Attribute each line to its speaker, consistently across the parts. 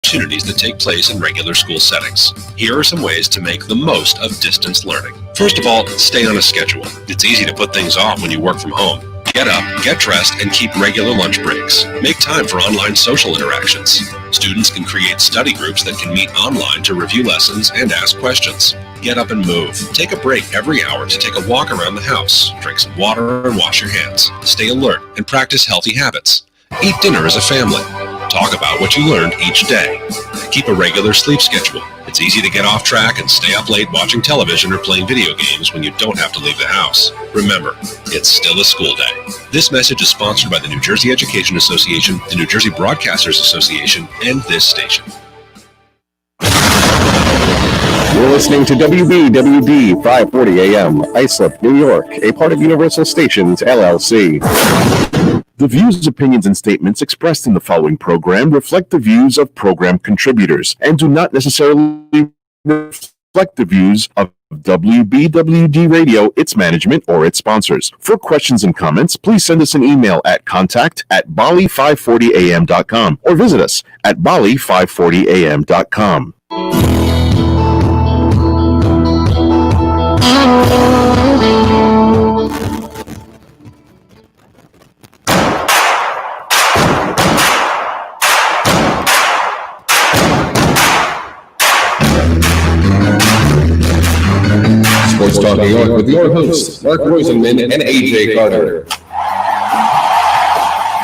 Speaker 1: opportunities that take place in regular school settings. Here are some ways to make the most of distance learning. First of all, stay on a schedule. It's easy to put things off when you work from home. Get up, get dressed, and keep regular lunch breaks. Make time for online social interactions. Students can create study groups that can meet online to review lessons and ask questions. Get up and move. Take a break every hour to take a walk around the house. Drink some water and wash your hands. Stay alert and practice healthy habits. Eat dinner as a family. Talk about what you learned each day. Keep a regular sleep schedule. It's easy to get off track and stay up late watching television or playing video games when you don't have to leave the house. Remember, it's still a school day. This message is sponsored by the New Jersey Education Association, the New Jersey Broadcasters Association, and this station.
Speaker 2: You're listening to WBWD 540 AM, Islip, New York, a part of Universal Stations, LLC. The views, opinions, and statements expressed in the following program reflect the views of program contributors and do not necessarily reflect the views of WBWD Radio, its management, or its sponsors. For questions and comments, please send us an email at contact@bali540am.com or visit us at bali540am.com.
Speaker 3: Sports Talk New York with your hosts, Mark Rosenman and AJ Carter.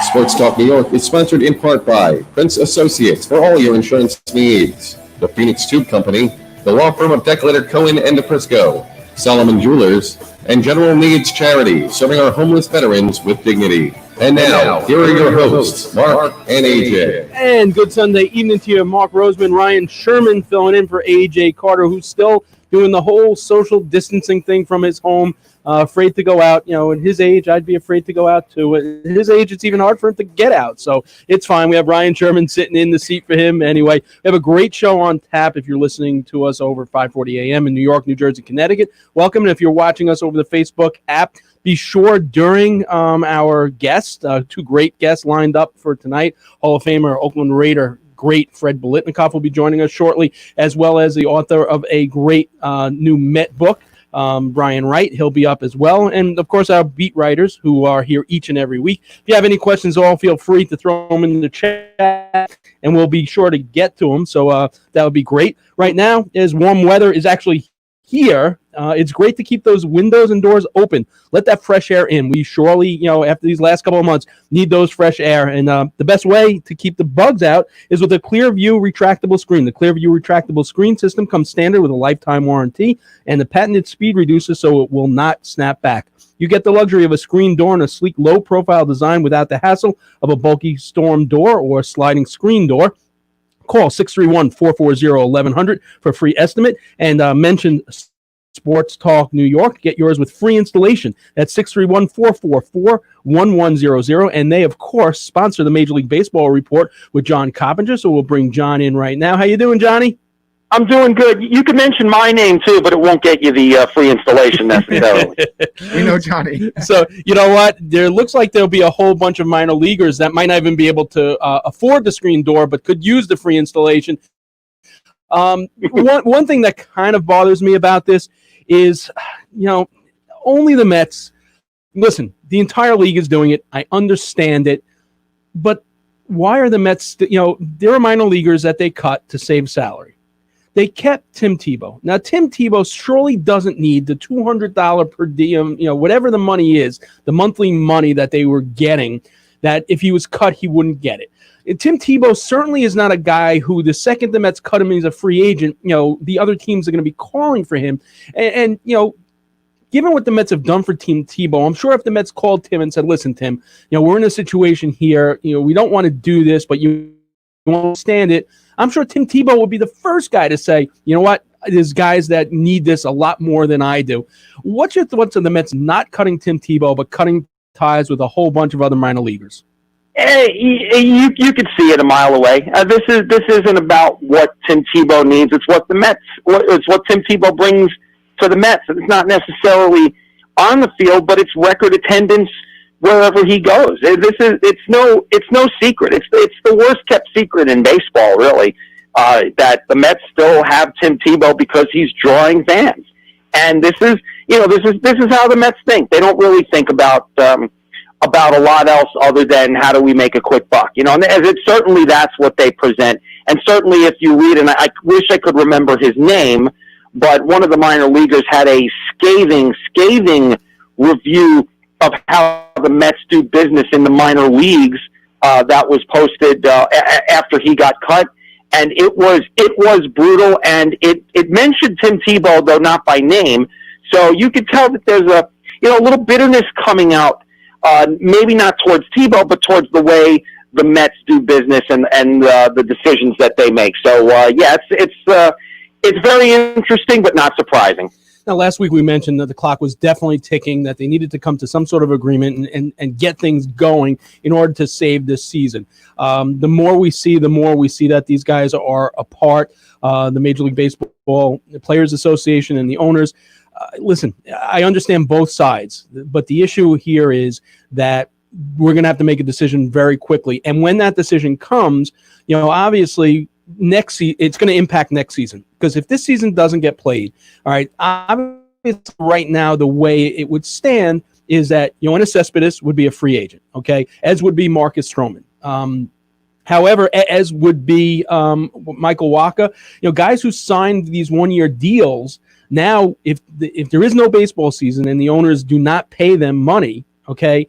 Speaker 3: Sports Talk New York is sponsored in part by Prince Associates for all your insurance needs, the Phoenix Tube Company, the law firm of Declator Cohen and DePrisco, Solomon Jewelers, and General Needs Charity, serving our homeless veterans with dignity. And now, here are your hosts, Mark and AJ.
Speaker 4: And good Sunday evening to you, Mark Roseman, Ryan Sherman filling in for AJ Carter, who's still doing the whole social distancing thing from his home, afraid to go out. You know, at his age, I'd be afraid to go out too. At his age, it's even hard for him to get out. So it's fine. We have Ryan Sherman sitting in the seat for him. Anyway, we have a great show on tap if you're listening to us over 540 AM in New York, New Jersey, Connecticut. Welcome. And if you're watching us over the Facebook app, be sure during our guests, two great guests lined up for tonight, Hall of Famer, Oakland Raider, great Fred Biletnikoff will be joining us shortly, as well as the author of a great new Met book, Brian Wright. He'll be up as well. And, of course, our beat writers who are here each and every week. If you have any questions, all feel free to throw them in the chat, and we'll be sure to get to them. So that would be great. Right now, as warm weather is actually here, it's great to keep those windows and doors open. Let that fresh air in. We surely, after these last couple of months, need those fresh air. And the best way to keep the bugs out is with a Clearview retractable screen. The Clearview retractable screen system comes standard with a lifetime warranty and the patented speed reducer so it will not snap back. You get the luxury of a screen door and a sleek, low-profile design without the hassle of a bulky storm door or a sliding screen door. Call 631-440-1100 for a free estimate and mention Sports Talk New York. Get yours with free installation at 631-444-1100. And they, of course, sponsor the Major League Baseball Report with John Coppinger. So we'll bring John in right now. How you doing, Johnny?
Speaker 5: I'm doing good. You can mention my name, too, but it won't get you the free installation necessarily.
Speaker 6: We know Johnny.
Speaker 4: So, you know what? There looks like there'll be a whole bunch of minor leaguers that might not even be able to afford the screen door, but could use the free installation. One thing that kind of bothers me about this is, only the Mets. Listen, the entire league is doing it. I understand it. But why are the Mets, there are minor leaguers that they cut to save salary. They kept Tim Tebow. Now, Tim Tebow surely doesn't need the $200 per diem, whatever the money is, the monthly money that they were getting, that if he was cut, he wouldn't get it. And Tim Tebow certainly is not a guy who the second the Mets cut him as a free agent, the other teams are going to be calling for him. And given what the Mets have done for Tim Tebow, I'm sure if the Mets called Tim and said, listen, Tim, we're in a situation here, we don't want to do this, but you won't stand it. I'm sure Tim Tebow would be the first guy to say, you know what, there's guys that need this a lot more than I do. What's your thoughts on the Mets not cutting Tim Tebow, but cutting ties with a whole bunch of other minor leaguers?
Speaker 5: You could see it a mile away. This isn't about what Tim Tebow needs. It's what the Mets. It's what Tim Tebow brings to the Mets. It's not necessarily on the field, but it's record attendance wherever he goes. It's no secret. It's the worst kept secret in baseball, really. that the Mets still have Tim Tebow because he's drawing fans. And this is how the Mets think. They don't really think about a lot else other than how do we make a quick buck. And certainly that's what they present. And certainly if you read, and I wish I could remember his name, but one of the minor leaguers had a scathing review of how the Mets do business in the minor leagues that was posted after he got cut. And it was brutal, and it mentioned Tim Tebow, though not by name. So you could tell that there's a little bitterness coming out, maybe not towards Tebow, but towards the way the Mets do business and the decisions that they make. So it's very interesting, but not surprising.
Speaker 4: Now, last week we mentioned that the clock was definitely ticking, that they needed to come to some sort of agreement and get things going in order to save this season. The more we see that these guys are apart, the Major League Baseball Players Association and the owners. Listen, I understand both sides, but the issue here is that we're going to have to make a decision very quickly. And when that decision comes, obviously it's going to impact next season, because if this season doesn't get played, all right, obviously right now the way it would stand is that Yoenis Cespedes would be a free agent, okay, as would be Marcus Stroman. However, as would be Michael Wacha, guys who signed these one-year deals. Now, if there is no baseball season and the owners do not pay them money, okay,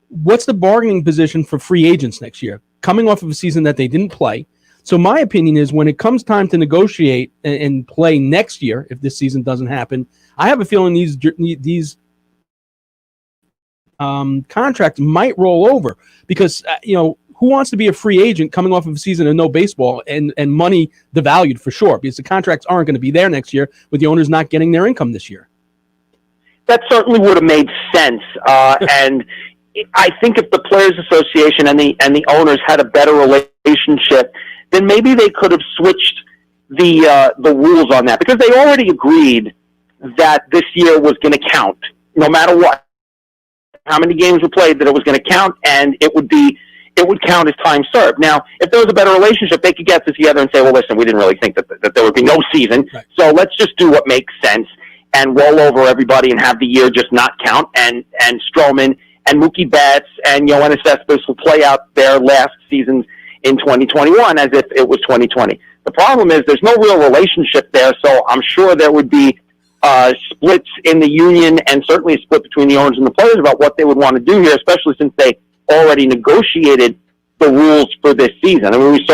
Speaker 4: what's the bargaining position for free agents next year, coming off of a season that they didn't play? So my opinion is when it comes time to negotiate and play next year, if this season doesn't happen, I have a feeling these contracts might roll over, because, who wants to be a free agent coming off of a season of no baseball and money devalued for sure, because the contracts aren't going to be there next year with the owners not getting their income this year.
Speaker 5: That certainly would have made sense. And I think if the Players Association and the owners had a better relationship, then maybe they could have switched the rules on that, because they already agreed that this year was going to count no matter what, how many games were played, that it was going to count, and it would count as time served. Now, if there was a better relationship, they could get together and say, well, listen, we didn't really think that there would be no season, right, so let's just do what makes sense and roll over everybody and have the year just not count, and Stroman and Mookie Betts and Yoenis Cespedes will play out their last seasons in 2021 as if it was 2020. The problem is there's no real relationship there, so I'm sure there would be splits in the union, and certainly a split between the owners and the players about what they would want to do here, especially since they already negotiated the rules for this season. I mean,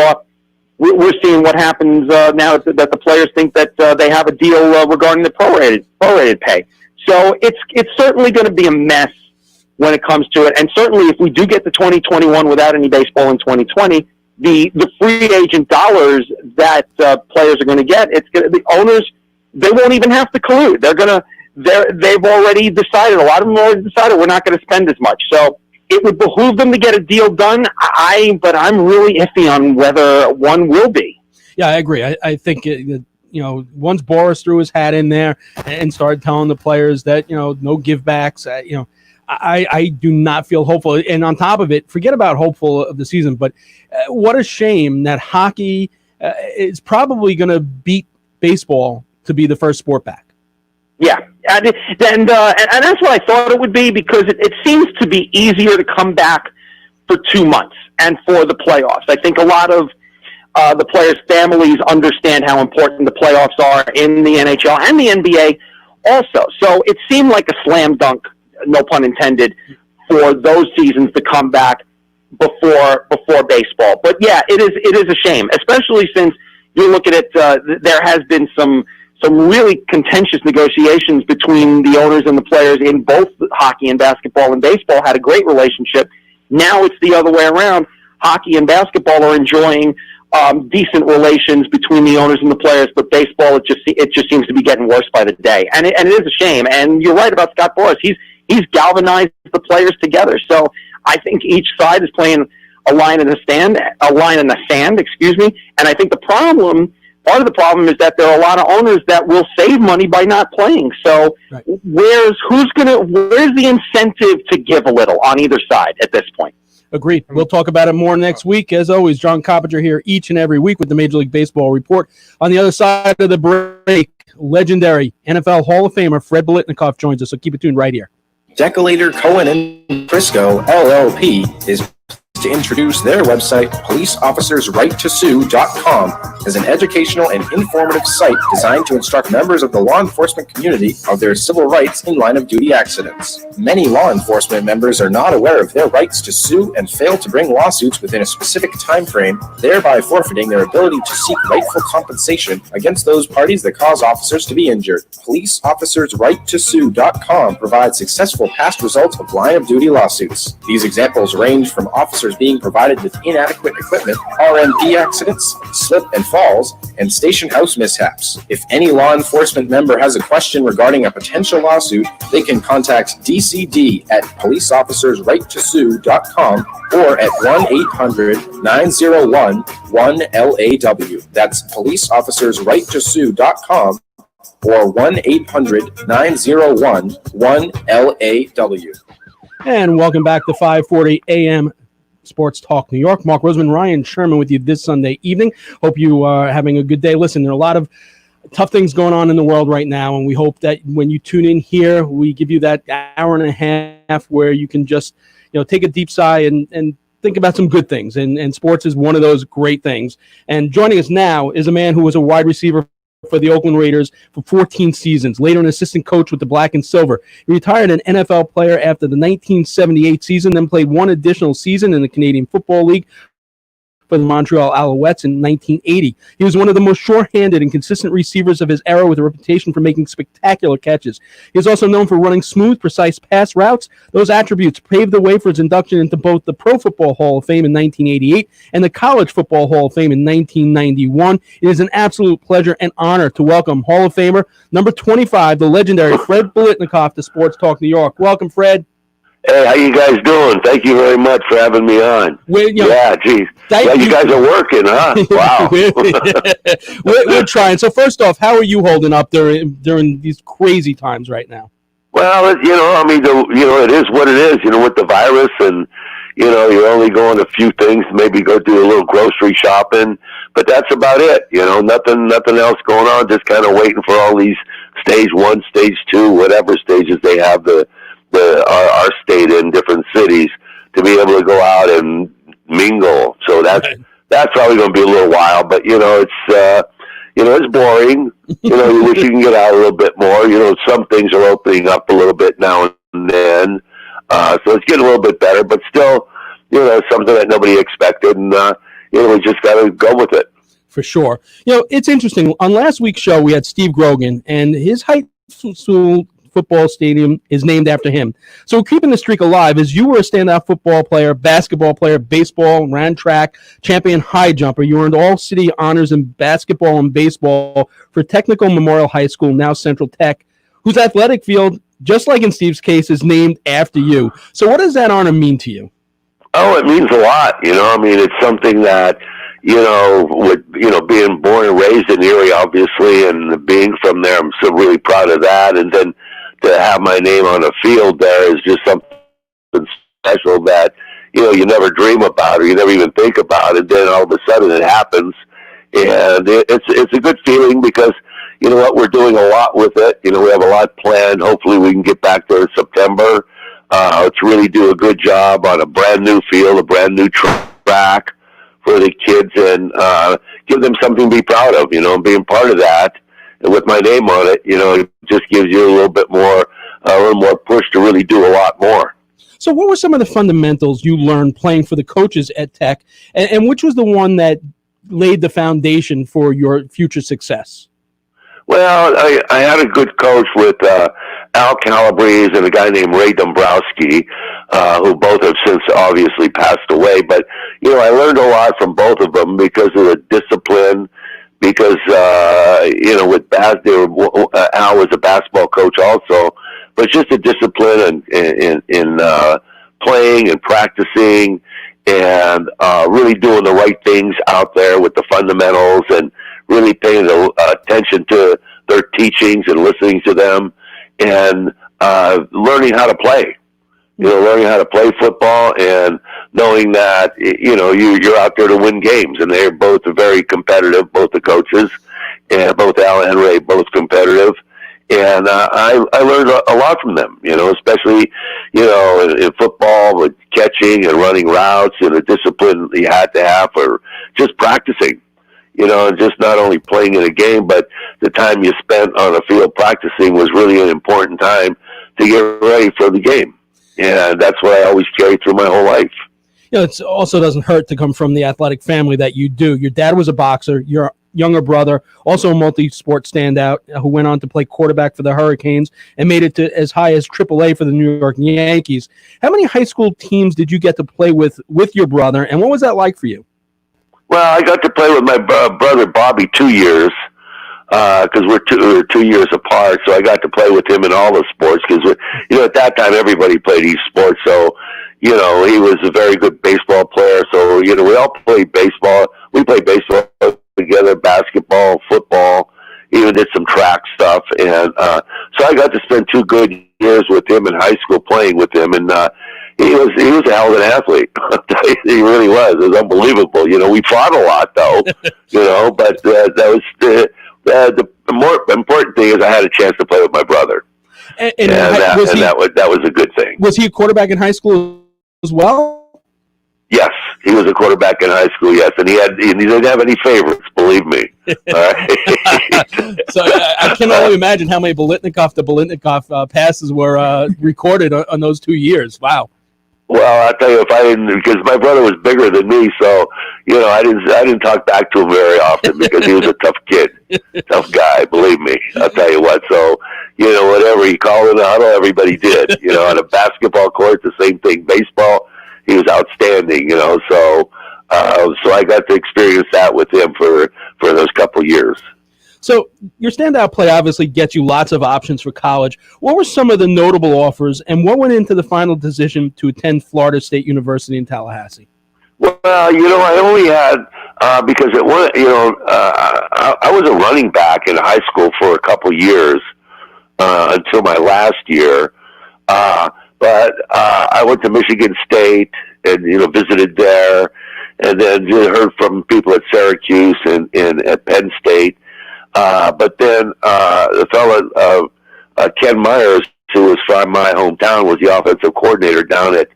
Speaker 5: we're seeing what happens now that the players think that they have a deal regarding the prorated pay. So it's certainly going to be a mess when it comes to it, and certainly if we do get to 2021 without any baseball in 2020, the free agent dollars that players are going to get, the owners, they won't even have to collude. They've already decided. A lot of them already decided we're not going to spend as much. So it would behoove them to get a deal done. But I'm really iffy on whether one will be.
Speaker 4: Yeah, I agree. I think once Boris threw his hat in there and started telling the players that no givebacks, I do not feel hopeful. And on top of it, forget about hopeful of the season, but what a shame that hockey is probably going to beat baseball to be the first sport back.
Speaker 5: Yeah, and that's what I thought it would be, because it seems to be easier to come back for 2 months and for the playoffs. I think a lot of the players' families understand how important the playoffs are in the NHL and the NBA also. So it seemed like a slam dunk, no pun intended, for those seasons to come back before baseball. But yeah, it is a shame, especially since you look at it. There has been some really contentious negotiations between the owners and the players in both hockey and basketball, and baseball had a great relationship. Now it's the other way around. Hockey and basketball are enjoying decent relations between the owners and the players, but baseball, it just seems to be getting worse by the day, and it is a shame. And you're right about Scott Boras. He's galvanized the players together. So I think each side is playing a line in the sand, excuse me. And I think part of the problem is that there are a lot of owners that will save money by not playing. So right, where's the incentive to give a little on either side at this point?
Speaker 4: Agreed. We'll talk about it more next week. As always, John Coppinger here each and every week with the Major League Baseball Report. On the other side of the break, legendary NFL Hall of Famer Fred Biletnikoff joins us, so keep it tuned right here.
Speaker 6: Decolator Cohen and Frisco LLP is to introduce their website, policeofficersrighttosue.com, as an educational and informative site designed to instruct members of the law enforcement community of their civil rights in line-of-duty accidents. Many law enforcement members are not aware of their rights to sue and fail to bring lawsuits within a specific time frame, thereby forfeiting their ability to seek rightful compensation against those parties that cause officers to be injured. PoliceofficersRightToSue.com provides successful past results of line-of-duty lawsuits. These examples range from officers being provided with inadequate equipment, RMP accidents, slip and falls, and station house mishaps. If any law enforcement member has a question regarding a potential lawsuit, they can contact DCD at policeofficersrighttosue.com or at 1-800-901-1LAW. That's policeofficersrighttosue.com or 1-800-901-1LAW.
Speaker 4: And welcome back to 540 AM Sports Talk New York. Mark Roseman, Ryan Sherman with you this Sunday evening. Hope you are having a good day. Listen, there are a lot of tough things going on in the world right now, and we hope that when you tune in here, we give you that hour and a half where you can just, take a deep sigh and think about some good things. And sports is one of those great things. And joining us now is a man who was a wide receiver for the Oakland Raiders for 14 seasons, later an assistant coach with the Black and Silver. He retired an NFL player after the 1978 season, then played one additional season in the Canadian Football League for the Montreal Alouettes in 1980. He was one of the most sure-handed and consistent receivers of his era with a reputation for making spectacular catches. He is also known for running smooth, precise pass routes. Those attributes paved the way for his induction into both the Pro Football Hall of Fame in 1988 and the College Football Hall of Fame in 1991. It is an absolute pleasure and honor to welcome Hall of Famer number 25, the legendary Fred Biletnikoff to Sports Talk New York. Welcome, Fred.
Speaker 7: Hey, how you guys doing? Thank you very much for having me on. Yeah, geez. You guys are working, huh? Wow.
Speaker 4: we're trying. So first off, how are you holding up during these crazy times right now?
Speaker 7: Well, it is what it is, with the virus, and, you're only going a few things, maybe go do a little grocery shopping, but that's about it. Nothing else going on, just kind of waiting for all these stage 1, stage 2, whatever stages they have our state in different cities to be able to go out and mingle. So that's probably going to be a little while, but it's boring. You wish you can get out a little bit more. Some things are opening up a little bit now and then. So it's getting a little bit better, but still, something that nobody expected, and we just got to go with it.
Speaker 4: For sure. It's interesting. On last week's show, we had Steve Grogan, and his high school football stadium is named after him. So keeping the streak alive is you were a standout football player, basketball player, baseball, ran track, champion high jumper. You earned all city honors in basketball and baseball for Technical Memorial High School, now Central Tech, whose athletic field, just like in Steve's case, is named after you. So what does that honor mean to you?
Speaker 7: Oh, it means a lot. It's something that, with, being born and raised in Erie, obviously, and being from there, I'm so really proud of that. And then to have my name on a field there is just something special that, you never dream about or you never even think about. And then all of a sudden it happens. And it's a good feeling because, you know what, we're doing a lot with it. We have a lot planned. Hopefully we can get back there in September. To really do a good job on a brand new field, a brand new track for the kids, and give them something to be proud of, and being part of that. And with my name on it, it just gives you a little more push to really do a lot more.
Speaker 4: So what were some of the fundamentals you learned playing for the coaches at Tech, and which was the one that laid the foundation for your future success?
Speaker 7: Well, I had a good coach with Al Calabrese and a guy named Ray Dombrowski, who both have since obviously passed away. But, I learned a lot from both of them because of the discipline, because, Al was a basketball coach also, but just the discipline in playing and practicing and really doing the right things out there with the fundamentals and really paying attention to their teachings and listening to them and learning how to play. learning how to play football and knowing that, you're out there to win games. And they're both very competitive, both the coaches, and both Al and Ray, both competitive. And I learned a lot from them, especially, in football with catching and running routes and the discipline you had to have for just practicing, and just not only playing in a game, but the time you spent on the field practicing was really an important time to get ready for the game. And that's what I always carried through my whole life.
Speaker 4: It also doesn't hurt to come from the athletic family that you do. Your dad was a boxer. Your younger brother, also a multi-sport standout, who went on to play quarterback for the Hurricanes and made it to as high as AAA for the New York Yankees. How many high school teams did you get to play with your brother, and what was that like for you?
Speaker 7: Well, I got to play with my brother Bobby 2 years because we're 2 years apart, so I got to play with him in all the sports because, at that time everybody played each sport, so, he was a very good baseball player, so, we all played baseball. We played baseball together, basketball, football, even did some track stuff, and so I got to spend 2 good years with him in high school playing with him, and he was a hell of an athlete. He really was. It was unbelievable. We fought a lot though, but that was the more important thing is I had a chance to play with my brother, and that was a good thing.
Speaker 4: Was he a quarterback in high school as well?
Speaker 7: Yes, he was a quarterback in high school. Yes, and he didn't have any favorites. Believe me. All right.
Speaker 4: So I can only imagine how many Biletnikoff to Biletnikoff passes were recorded on those 2 years. Wow.
Speaker 7: Well, I'll tell you, if I didn't, because my brother was bigger than me, so I didn't talk back to him very often because he was a tough kid, tough guy. Believe me, I'll tell you what. So whatever he called in the huddle, everybody did. On a basketball court, the same thing. Baseball, he was outstanding. So I got to experience that with him for those couple years.
Speaker 4: So your standout play obviously gets you lots of options for college. What were some of the notable offers, and what went into the final decision to attend Florida State University in Tallahassee?
Speaker 7: Well, I only had because it was, I was a running back in high school for a couple years until my last year. But I went to Michigan State and visited there, and then heard from people at Syracuse and at Penn State. But then the fellow Ken Myers, who was from my hometown, was the offensive coordinator down at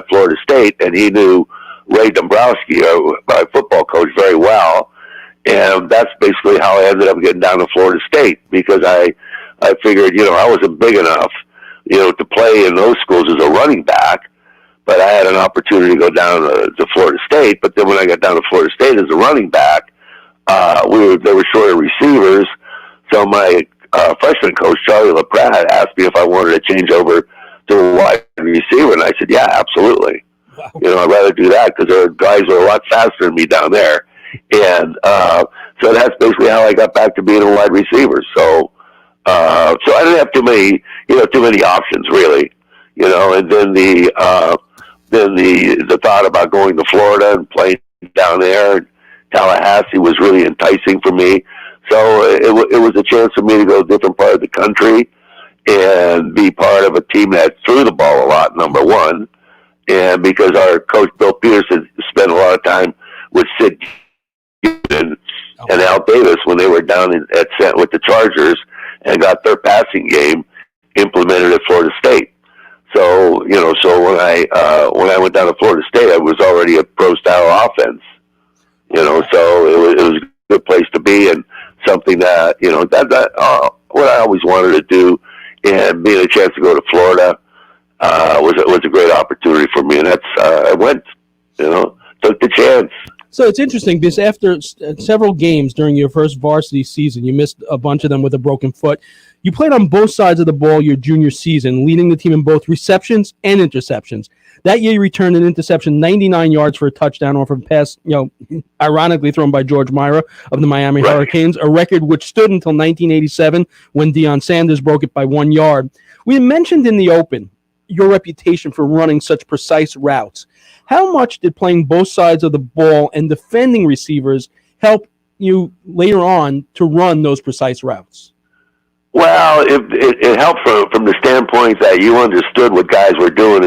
Speaker 7: Florida State, and he knew Ray Dombrowski, my football coach, very well. And that's basically how I ended up getting down to Florida State, because I figured, I wasn't big enough, to play in those schools as a running back, but I had an opportunity to go down to Florida State. But then when I got down to Florida State as a running back, they were short of receivers, so my freshman coach, Charlie LaPratt, asked me if I wanted to change over to a wide receiver, and I said, yeah, absolutely. Wow. I'd rather do that because our guys were a lot faster than me down there. And so that's basically how I got back to being a wide receiver. So I didn't have too many options, really. And then the thought about going to Florida and playing down there, Tallahassee, was really enticing for me. So it was a chance for me to go to a different part of the country and be part of a team that threw the ball a lot, number one. And because our coach, Bill Peterson, spent a lot of time with Sid and Al Davis when they were down with the Chargers and got their passing game implemented at Florida State. So, so when I went down to Florida State, I was already a pro-style offense. So it was a good place to be, and something that, what I always wanted to do, and being a chance to go to Florida was a great opportunity for me, and that's I went, took the chance.
Speaker 4: So it's interesting because after several games during your first varsity season, you missed a bunch of them with a broken foot. You played on both sides of the ball your junior season, leading the team in both receptions and interceptions. That year, you returned an interception 99 yards for a touchdown off of a pass, ironically thrown by George Myra of the Miami Hurricanes, a record which stood until 1987 when Deion Sanders broke it by 1 yard. We mentioned in the open your reputation for running such precise routes. How much did playing both sides of the ball and defending receivers help you later on to run those precise routes?
Speaker 7: Well, it helped from the standpoint that you understood what guys were doing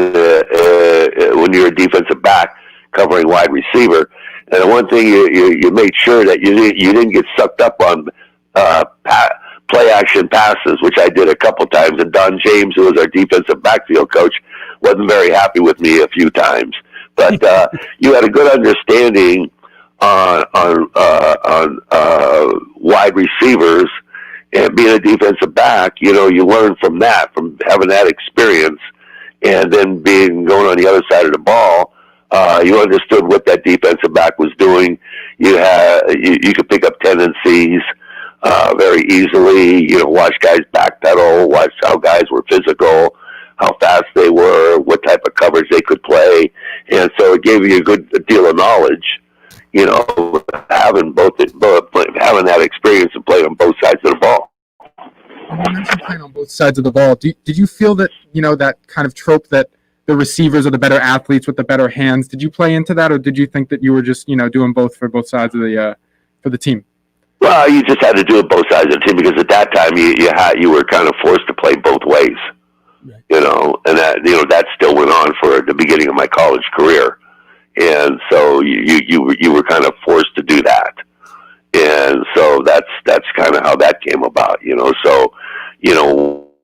Speaker 7: when you're a defensive back covering wide receiver. And the one thing you made sure that you didn't get sucked up on play action passes, which I did a couple times. And Don James, who was our defensive backfield coach, wasn't very happy with me a few times. But you had a good understanding on wide receivers. And being a defensive back, you learn from that, from having that experience, and then going on the other side of the ball. You understood what that defensive back was doing. You could pick up tendencies very easily. Watch guys backpedal, watch how guys were physical, how fast they were, what type of coverage they could play, and so it gave you a deal of knowledge. Having having that experience and playing on both sides of the ball.
Speaker 8: You mentioned playing on both sides of the ball. Did you feel that, that kind of trope that the receivers are the better athletes with the better hands? Did you play into that, or did you think that you were just, doing both for both sides of for the team?
Speaker 7: Well, you just had to do it both sides of the team because at that time you were kind of forced to play both ways. Right. And that still went on for the beginning of my college career. And so you were kind of forced to do that, and so that's kind of how that came about. So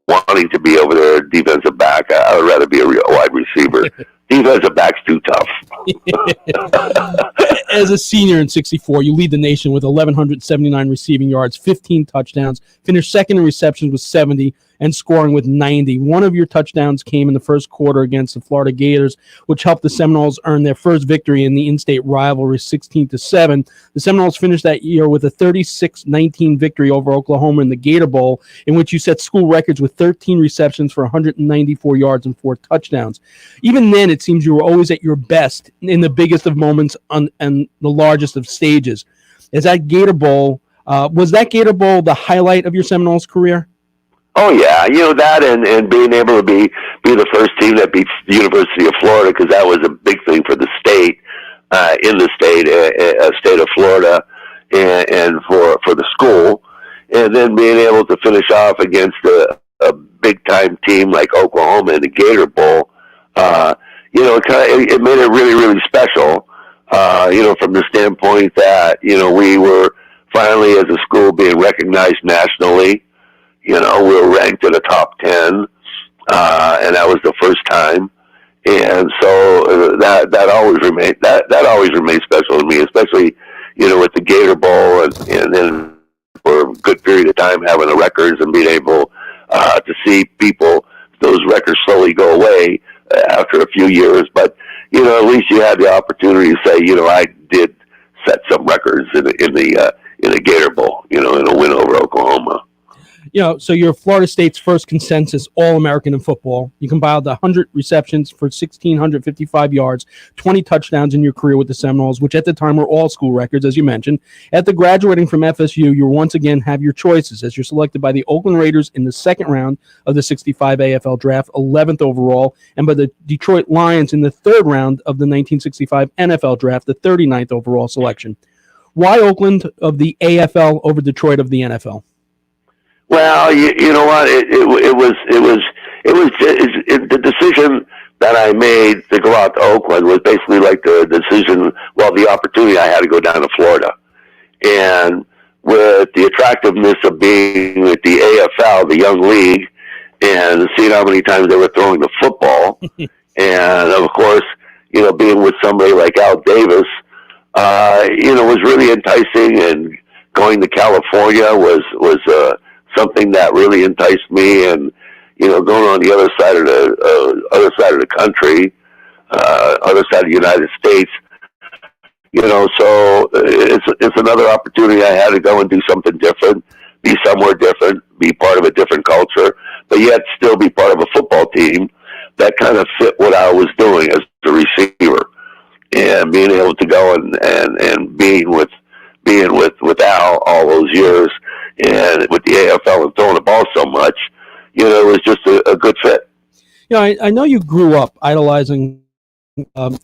Speaker 7: wanting to be over there defensive back, I would rather be a wide receiver. Defensive back's too tough.
Speaker 4: As a senior in '64, you lead the nation with 1,179 receiving yards, 15 touchdowns, finished second in receptions with 70, and scoring with 90. One of your touchdowns came in the first quarter against the Florida Gators, which helped the Seminoles earn their first victory in the in-state rivalry, 16-7. The Seminoles finished that year with a 36-19 victory over Oklahoma in the Gator Bowl, in which you set school records with 13 receptions for 194 yards and 4 touchdowns. Even then, it seems you were always at your best in the biggest of moments and the largest of stages. Was that Gator Bowl the highlight of your Seminoles career?
Speaker 7: Oh yeah, that and being able to be the first team that beats the University of Florida, because that was a big thing for the state, in the state of Florida, and for the school, and then being able to finish off against a big time team like Oklahoma in the Gator Bowl, it made it really, really special, from the standpoint that we were finally as a school being recognized nationally. We were ranked in the top 10, and that was the first time. And so that always remained special to me, especially with the Gator Bowl, and then for a good period of time having the records and being able to see those records slowly go away after a few years. But at least you had the opportunity to say, I did set some records in the Gator Bowl, in a win over Oklahoma.
Speaker 4: So you're Florida State's first consensus All-American in football. You compiled 100 receptions for 1,655 yards, 20 touchdowns in your career with the Seminoles, which at the time were all school records, as you mentioned. After graduating from FSU, you once again have your choices, as you're selected by the Oakland Raiders in the second round of the '65 AFL Draft, 11th overall, and by the Detroit Lions in the third round of the 1965 NFL Draft, the 39th overall selection. Why Oakland of the AFL over Detroit of the NFL?
Speaker 7: Well, you know what? It was the decision that I made to go out to Oakland was basically like the opportunity I had to go down to Florida, and with the attractiveness of being with the AFL, the young league, and seeing how many times they were throwing the football, and of course, being with somebody like Al Davis, was really enticing, and going to California was something that really enticed me, and going on the other side of the country, other side of the United States, so it's another opportunity I had to go and do something different, be somewhere different, be part of a different culture, but yet still be part of a football team that kind of fit what I was doing as a receiver, and being able to go and being with Al all those years, and with the AFL and throwing the ball so much, it was just a good fit.
Speaker 4: I know you grew up idolizing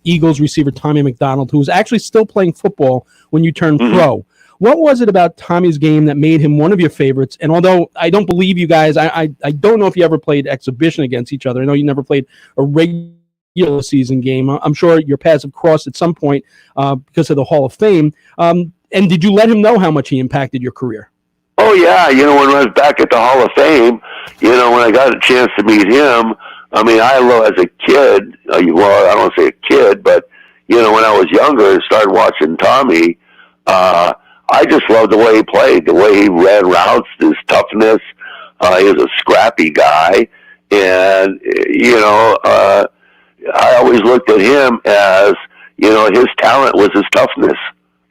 Speaker 4: Eagles receiver Tommy McDonald, who was actually still playing football when you turned pro. What was it about Tommy's game that made him one of your favorites? And although I don't believe you guys, I don't know if you ever played exhibition against each other. I know you never played a regular season game. I'm sure your paths have crossed at some point because of the Hall of Fame. And did you let him know how much he impacted your career?
Speaker 7: Oh, yeah. When I was back at the Hall of Fame, when I got a chance to meet him, I mean, as a kid, well, I don't want to say a kid, but, when I was younger and started watching Tommy, I just loved the way he played, the way he ran routes, his toughness. He was a scrappy guy. And, I always looked at him as, his talent was his toughness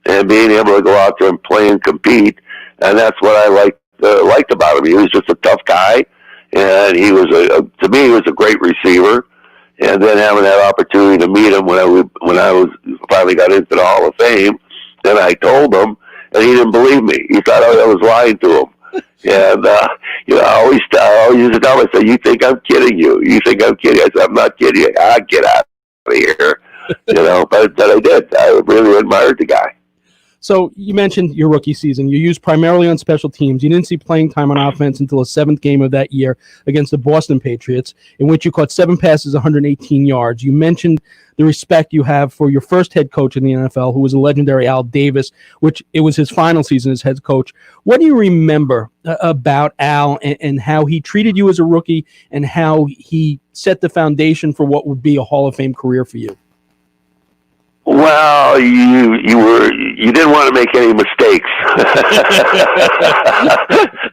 Speaker 7: and being able to go out there and play and compete. And that's what I liked about him. He was just a tough guy. And he was to me, he was a great receiver. And then having that opportunity to meet him when I was finally got into the Hall of Fame, then I told him, and he didn't believe me. He thought I was lying to him. And I always used to tell him, I said, "You think I'm kidding you? You think I'm kidding?" I said, "I'm not kidding you. Get out of here." But I did. I really admired the guy.
Speaker 4: So you mentioned your rookie season. You used primarily on special teams. You didn't see playing time on offense until the seventh game of that year against the Boston Patriots, in which you caught 7 passes, 118 yards. You mentioned the respect you have for your first head coach in the NFL, who was the legendary Al Davis, which it was his final season as head coach. What do you remember about Al and how he treated you as a rookie and how he set the foundation for what would be a Hall of Fame career for you?
Speaker 7: Well, you didn't want to make any mistakes.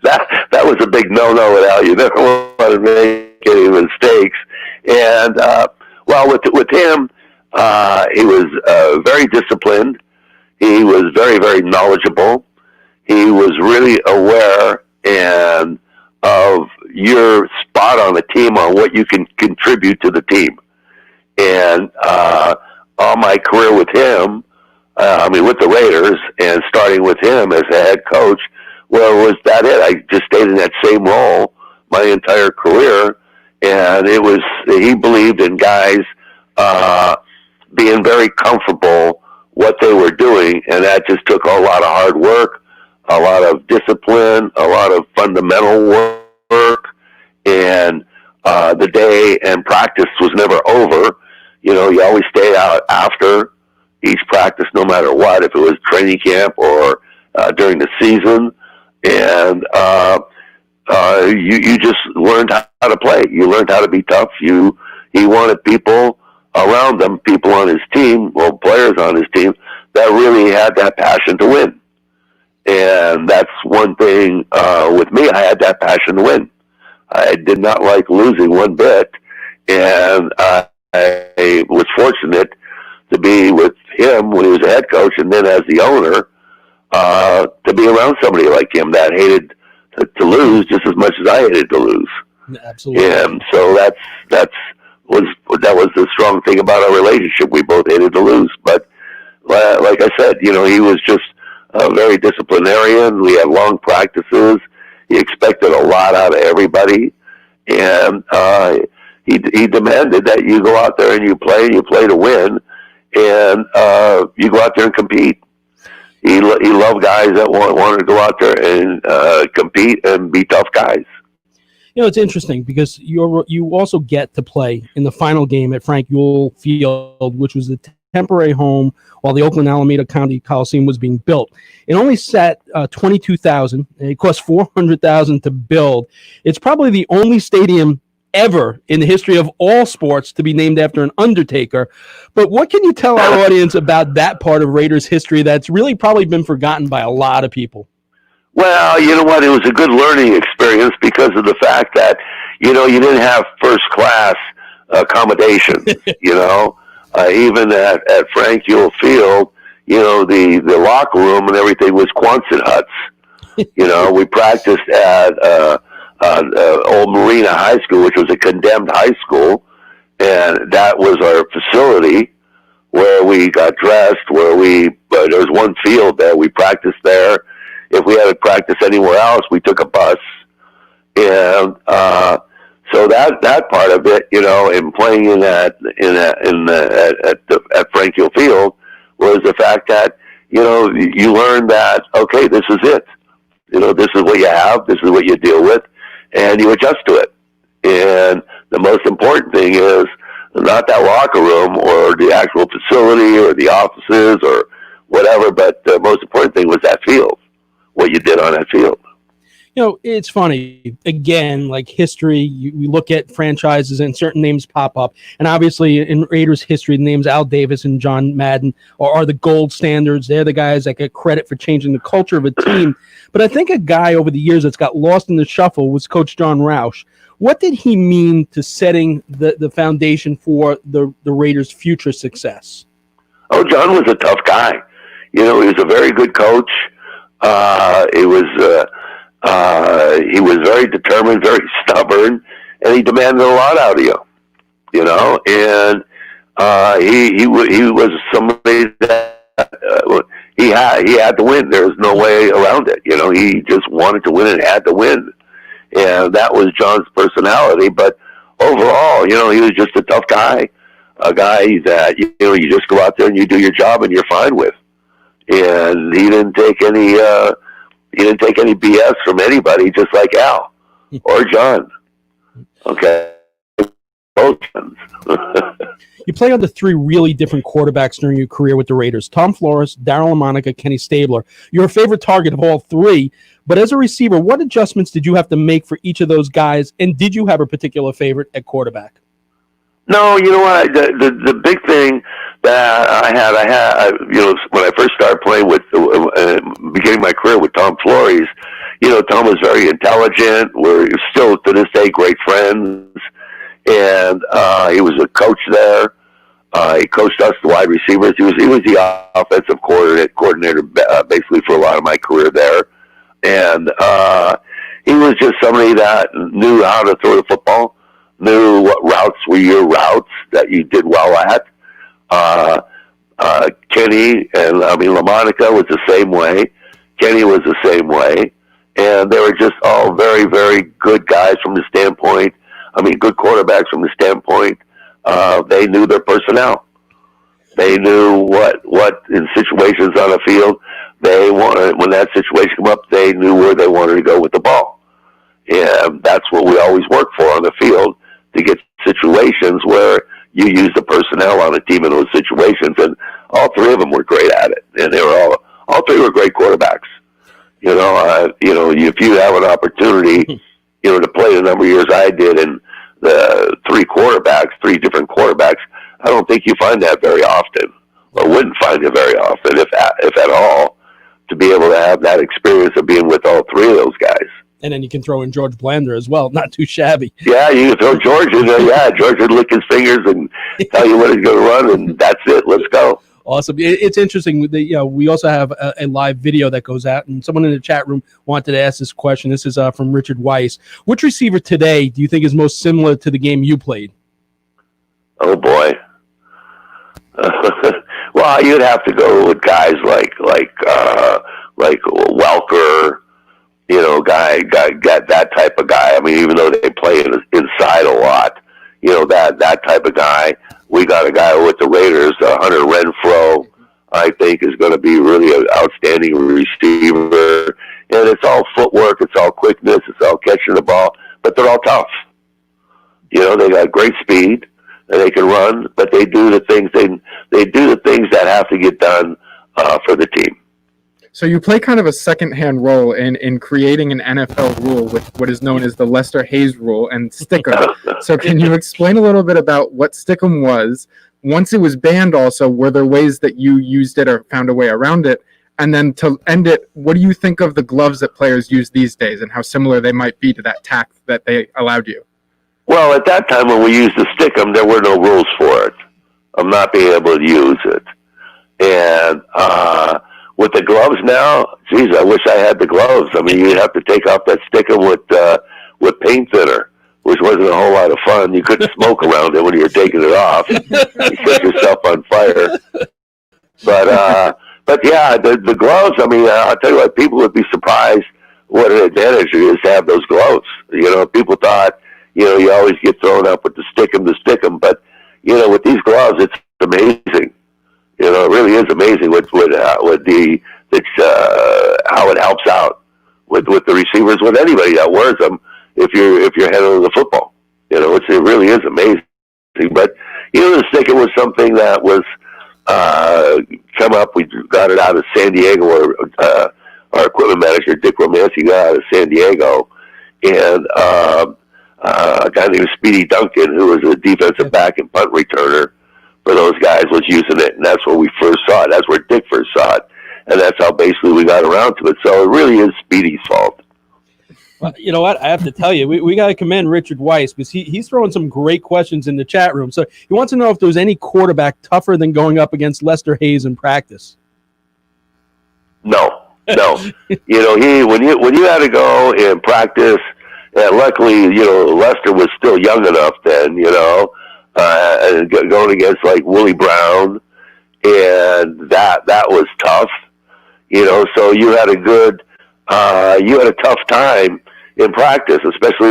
Speaker 7: that was a big no-no with Al. You never want to make any mistakes. And with him, he was very disciplined. He was very, very knowledgeable. He was really aware of your spot on the team, on what you can contribute to the team. And all my career with him, with the Raiders, and starting with him as a head coach, well, was that it? I just stayed in that same role my entire career, and he believed in guys being very comfortable what they were doing, and that just took a lot of hard work, a lot of discipline, a lot of fundamental work, and the day and practice was never over. You always stay out after each practice, no matter what, if it was training camp or during the season. And you just learned how to play. You learned how to be tough. He wanted people around him, people on his team, players on his team, that really had that passion to win. And that's one thing with me. I had that passion to win. I did not like losing one bit. And I was fortunate to be with him when he was a head coach, and then as the owner, to be around somebody like him that hated to lose just as much as I hated to lose.
Speaker 4: Absolutely.
Speaker 7: And so that was the strong thing about our relationship. We both hated to lose, but like I said, he was just a very disciplinarian. We had long practices. He expected a lot out of everybody, and he demanded that you go out there and you play to win, and you go out there and compete. He loved guys that wanted to go out there and compete and be tough guys.
Speaker 4: It's interesting because you also get to play in the final game at Frank Ewell Field, which was the temporary home while the Oakland Alameda County Coliseum was being built. It only sat 22,000. It cost $400,000 to build. It's probably the only stadium ever in the history of all sports to be named after an Undertaker. But what can you tell our audience about that part of Raiders history that's really probably been forgotten by a lot of people?
Speaker 7: Well, you know what? It was a good learning experience because of the fact that, you didn't have first class accommodation, even at Frank Ewell Field, the locker room and everything was Quonset huts. We practiced at old Marina High School, which was a condemned high school, and that was our facility where we got dressed, there was one field there, we practiced there. If we had to practice anywhere else, we took a bus. And so that part of it, in playing at Frank Ewell Field was the fact that, you learn that, okay, this is it. This is what you have, this is what you deal with, and you adjust to it. And the most important thing is not that locker room or the actual facility or the offices or whatever, but the most important thing was that field, what you did on that field.
Speaker 4: It's funny. Again, like history, we look at franchises and certain names pop up. And obviously in Raiders history, the names Al Davis and John Madden are the gold standards. They're the guys that get credit for changing the culture of a team. But I think a guy over the years that's got lost in the shuffle was Coach John Roush. What did he mean to setting the foundation for the Raiders' future success?
Speaker 7: Oh, John was a tough guy. He was a very good coach. He was very determined, very stubborn, and he demanded a lot out of you. And he was somebody that he had to win. There was no way around it. He just wanted to win and had to win, and that was John's personality. But overall, he was just a tough guy, a guy that you just go out there and you do your job and you're fine with. And he didn't take any BS from anybody, just like Al or John. Okay. Both.
Speaker 4: You played under three really different quarterbacks during your career with the Raiders: Tom Flores, Darryl LaMonica, Kenny Stabler. You're a favorite target of all three, but as a receiver, what adjustments did you have to make for each of those guys, and did you have a particular favorite at quarterback?
Speaker 7: No, you know what? The big thing that I had, when I first started playing with, beginning my career with Tom Flores, Tom was very intelligent. We're still to this day great friends, and he was a coach there. He coached us, the wide receivers. He was the offensive coordinator basically for a lot of my career there, and he was just somebody that knew how to throw the football. Knew what routes were your routes that you did well at. Kenny and LaMonica was the same way. Kenny was the same way. And they were just all very, very good guys from the standpoint. Good quarterbacks from the standpoint. They knew their personnel. They knew what in situations on the field they wanted. When that situation came up, they knew where they wanted to go with the ball. And that's what we always work for on the field, to get situations where you use the personnel on a team in those situations, and all three of them were great at it, and they were all three were great quarterbacks. If you have an opportunity, to play the number of years I did in the three different quarterbacks, I don't think you find that very often, or wouldn't find it very often, if at all, to be able to have that experience of being with all three of those guys.
Speaker 4: And then you can throw in George Blanda as well. Not too shabby.
Speaker 7: Yeah, you can throw George in there. Yeah, George would lick his fingers and tell you when he's going to run, and that's it. Let's go.
Speaker 4: Awesome. It's interesting. We also have a live video that goes out, and someone in the chat room wanted to ask this question. This is from Richard Weiss. Which receiver today do you think is most similar to the game you played? Oh, boy.
Speaker 7: Well, you'd have to go with guys like Welker, that type of guy. Even though they play inside a lot, that type of guy. We got a guy with the Raiders, Hunter Renfrow, I think is going to be really an outstanding receiver. And it's all footwork, it's all quickness, it's all catching the ball, but they're all tough. They got great speed and they can run, but they do the things they do the things that have to get done for the team.
Speaker 8: So you play kind of a second-hand role in creating an NFL rule with what is known as the Lester Hayes rule and Stickum. So can you explain a little bit about what Stickum was? Once it was banned also, were there ways that you used it or found a way around it? And then to end it, what do you think of the gloves that players use these days and how similar they might be to that tack that they allowed you?
Speaker 7: Well, at that time when we used the Stickum, there were no rules for it. I'm not being able to use it. And with the gloves now, geez, I wish I had the gloves. You'd have to take off that Stickum with paint thinner, which wasn't a whole lot of fun. You couldn't smoke around it when you were taking it off. You set yourself on fire. But yeah, the gloves, I'll tell you what, people would be surprised what an advantage it is to have those gloves. People thought, you always get thrown up with the Stickum, but, with these gloves, it's amazing. You know, it really is amazing what how it helps out with the receivers, with anybody that wears them. If you're handling the football, you know, it really is amazing. But you know, the sticker was something that was come up. We got it out of San Diego, where our equipment manager Dick Romancy got out of San Diego, and a guy named Speedy Duncan, who was a defensive back and punt returner for those guys, was using it, and that's where we first saw it. That's where Dick first saw it, and that's how basically we got around to it. So it really is Speedy's fault.
Speaker 4: Well, you know what? I have to tell you, we got to commend Richard Weiss, because he's throwing some great questions in the chat room. So he wants to know if there was any quarterback tougher than going up against Lester Hayes in practice.
Speaker 7: No. You know, when you had to go and practice, and luckily, you know, Lester was still young enough then, you know, and going against like Willie Brown, and that was tough, you know. So you had a tough time in practice, especially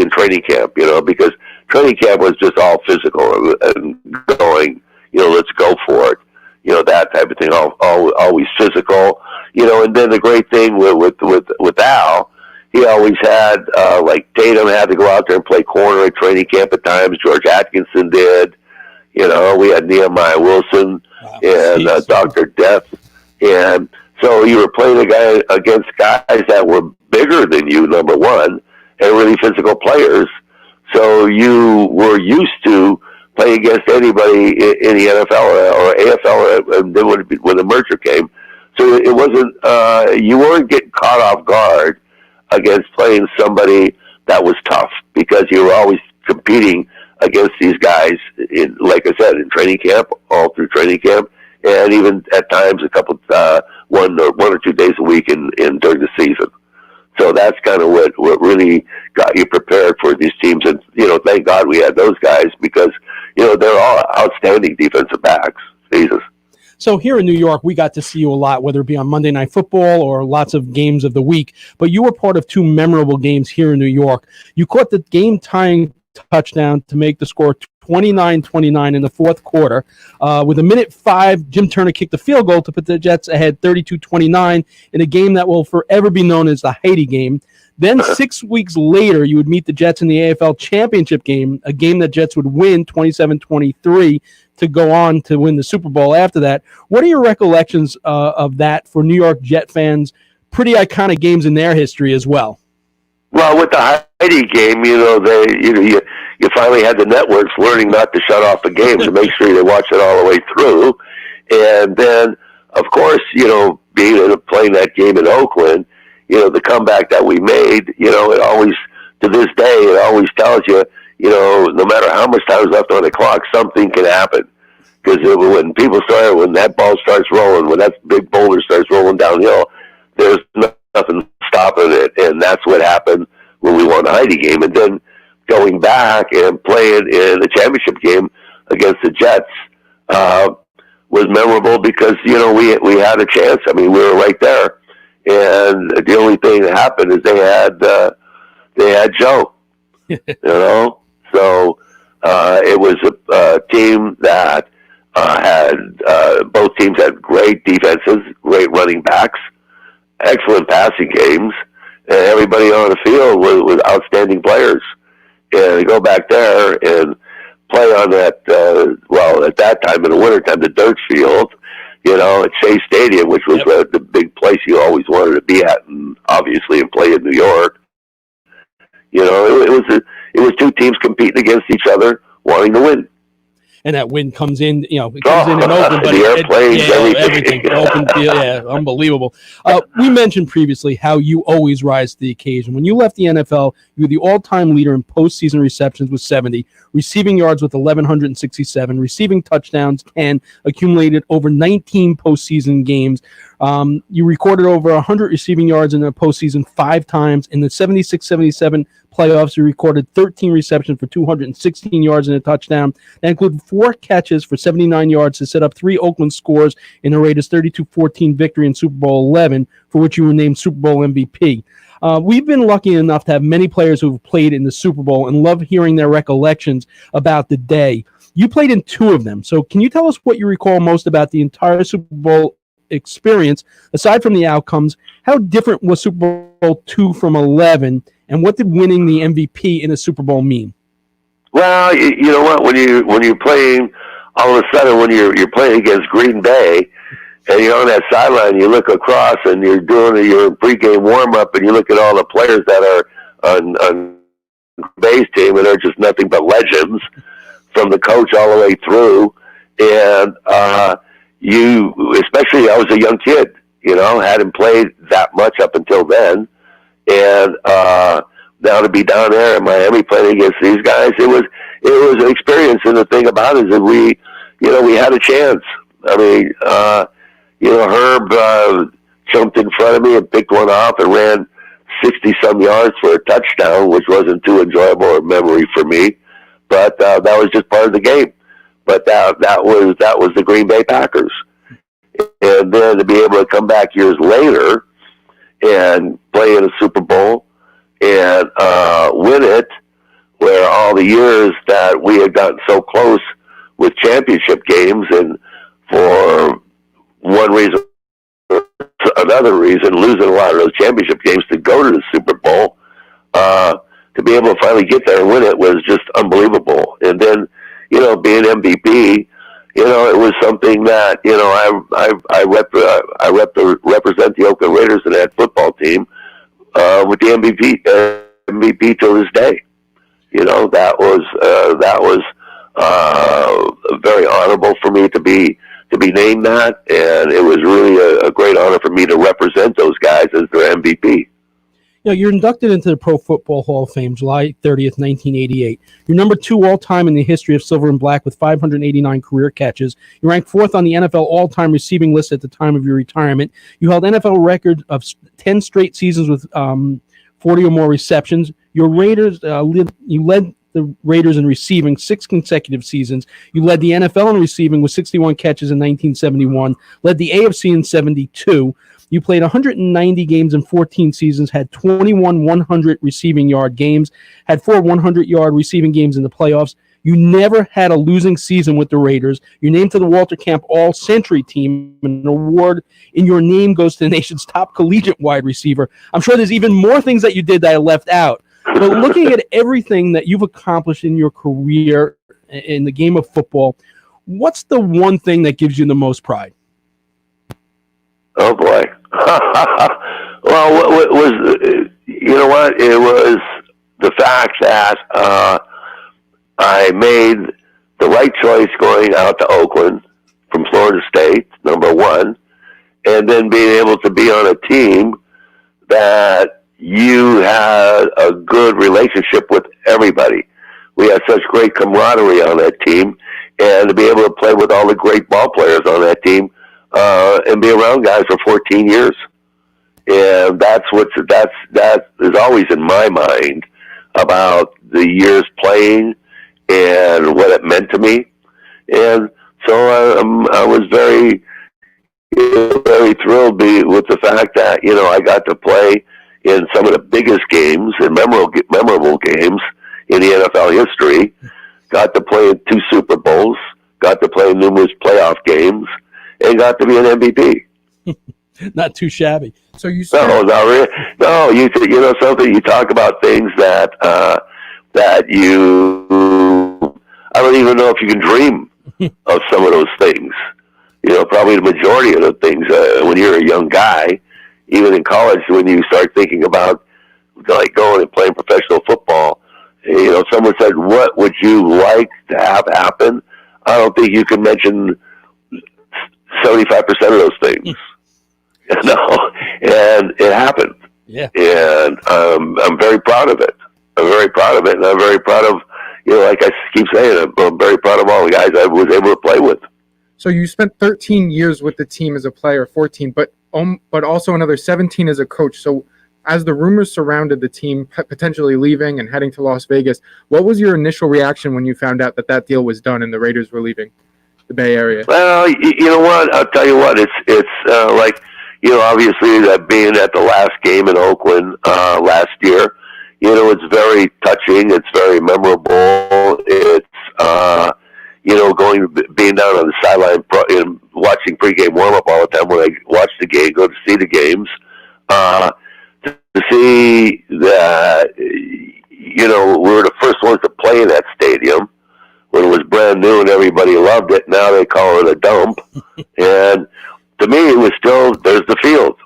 Speaker 7: in training camp, you know, because training camp was just all physical and going, you know, let's go for it, you know, that type of thing, always physical, you know. And then the great thing with Al, he always had like Tatum had to go out there and play corner at training camp at times. George Atkinson did, you know. We had Nehemiah Wilson and Dr. Death, and so you were playing against guys that were bigger than you, number one, and really physical players. So you were used to playing against anybody in the NFL or AFL, and then when the merger came. So it wasn't, you weren't getting caught off guard against playing somebody that was tough, because you were always competing against these guys, like I said, in training camp, all through training camp, and even at times a couple, one or 2 days a week in during the season. So that's kind of what really got you prepared for these teams. And, you know, thank God we had those guys, because, you know, they're all outstanding defensive backs. Jesus.
Speaker 4: So here in New York, we got to see you a lot, whether it be on Monday Night Football or lots of games of the week. But you were part of two memorable games here in New York. You caught the game-tying touchdown to make the score 29-29 in the fourth quarter. With a minute 5, Jim Turner kicked the field goal to put the Jets ahead 32-29 in a game that will forever be known as the Heidi game. Then 6 weeks later, you would meet the Jets in the AFL Championship game, a game that Jets would win 27-23 to go on to win the Super Bowl after that. What are your recollections of that for New York Jet fans? Pretty iconic games in their history as well.
Speaker 7: Well, with the Heidi game, you know, you finally had the networks learning not to shut off the game to make sure they watch it all the way through. And then, of course, you know, playing that game in Oakland, you know, the comeback that we made, you know, it always, to this day, it always tells you, you know, no matter how much time is left on the clock, something can happen. Because when that ball starts rolling, when that big boulder starts rolling downhill, there's nothing stopping it. And that's what happened when we won the Heidi game. And then going back and playing in the championship game against the Jets was memorable, because, you know, we had a chance. I mean, we were right there. And the only thing that happened is they had Joe, you know. So it was a team that both teams had great defenses, great running backs, excellent passing games, and everybody on the field was outstanding players. And to go back there and play on that, at that time in the wintertime, the dirt field, you know, at Shea Stadium, which was the big place you always wanted to be at, and obviously, and play in New York. You know, it was two teams competing against each other, wanting to win.
Speaker 4: And that win comes in, you know, it comes in and open, but
Speaker 7: the airplanes,
Speaker 4: everything, open field, unbelievable. We mentioned previously how you always rise to the occasion. When you left the NFL, you were the all-time leader in postseason receptions with 70, receiving yards with 1,167, receiving touchdowns 10, accumulated over 19 postseason games. You recorded over 100 receiving yards in the postseason 5 times. In the 76-77 playoffs, you recorded 13 receptions for 216 yards and a touchdown. That included 4 catches for 79 yards to set up 3 Oakland scores in the Raiders' 32-14 victory in Super Bowl 11, for which you were named Super Bowl MVP. We've been lucky enough to have many players who've played in the Super Bowl and love hearing their recollections about the day. You played in 2 of them. So can you tell us what you recall most about the entire Super Bowl experience, aside from the outcomes? How different was Super Bowl 2 from 11, and what did winning the MVP in a Super Bowl mean?
Speaker 7: Well, you know what? When you're playing, all of a sudden when you're playing against Green Bay, and you're on that sideline, you look across and you're doing your pregame warm up, and you look at all the players that are on Bay's team, and they're just nothing but legends, from the coach all the way through. And especially I was a young kid, hadn't played that much up until then, and now to be down there in Miami playing against these guys, it was an experience. And the thing about it is that we had a chance. I mean, Herb jumped in front of me and picked one off and ran 60-some yards for a touchdown, which wasn't too enjoyable a memory for me, but that was just part of the game. But that was the Green Bay Packers. And then to be able to come back years later and play in a Super Bowl and win it, where all the years that we had gotten so close with championship games, and for one reason or another reason, losing a lot of those championship games to go to the Super Bowl, to be able to finally get there and win it was just unbelievable. And then, being MVP, it was something that, I represent the Oakland Raiders in that football team with the MVP till this day. That was very honorable for me to be named that, and it was really a great honor for me to represent those guys as their MVP.
Speaker 4: You're inducted into the Pro Football Hall of Fame July 30th, 1988. You're number 2 all-time in the history of Silver and Black with 589 career catches. You ranked 4th on the NFL all-time receiving list at the time of your retirement. You held NFL record of 10 straight seasons with 40 or more receptions. Your Raiders, you led the Raiders in receiving 6 consecutive seasons. You led the NFL in receiving with 61 catches in 1971, led the AFC in 72. You played 190 games in 14 seasons, had 21 100 receiving yard games, had 4 100-yard receiving games in the playoffs. You never had a losing season with the Raiders. You're named to the Walter Camp All-Century Team. An award in your name goes to the nation's top collegiate wide receiver. I'm sure there's even more things that you did that I left out. But looking at everything that you've accomplished in your career in the game of football, what's the one thing that gives you the most pride?
Speaker 7: Oh, boy. Well, what was, you know what? It was the fact that I made the right choice going out to Oakland from Florida State, number one, and then being able to be on a team that you had a good relationship with everybody. We had such great camaraderie on that team, and to be able to play with all the great ball players on that team, and be around guys for 14 years. And that is always in my mind about the years playing and what it meant to me. And so I was very, very thrilled with the fact that, I got to play in some of the biggest games and memorable games in the NFL history, got to play in 2 Super Bowls, got to play in numerous playoff games, and got to be an MVP.
Speaker 4: Not too shabby.
Speaker 8: So you said,
Speaker 7: no, not really. No, you know something. You talk about things that you. I don't even know if you can dream of some of those things. Probably the majority of the things when you're a young guy, even in college, when you start thinking about like going and playing professional football. Someone said, "What would you like to have happen?" I don't think you can mention 75% of those things. And it happened.
Speaker 4: Yeah.
Speaker 7: And I'm very proud of it. I'm very proud of it, and I'm very proud of, like I keep saying, I'm very proud of all the guys I was able to play with.
Speaker 8: So you spent 13 years with the team as a player, 14, but also another 17 as a coach. So as the rumors surrounded the team potentially leaving and heading to Las Vegas, what was your initial reaction when you found out that deal was done and the Raiders were leaving the Bay Area?
Speaker 7: Well, you know what? I'll tell you what. It's like, obviously that being at the last game in Oakland last year, it's very touching. It's very memorable. It's being down on the sideline and watching pregame warm-up all the time when I watch the game, go to see the games, to see that, we were the first ones to play in that stadium when it was brand new and everybody loved it. Now they call it a dump. And to me, it was still, there's the field,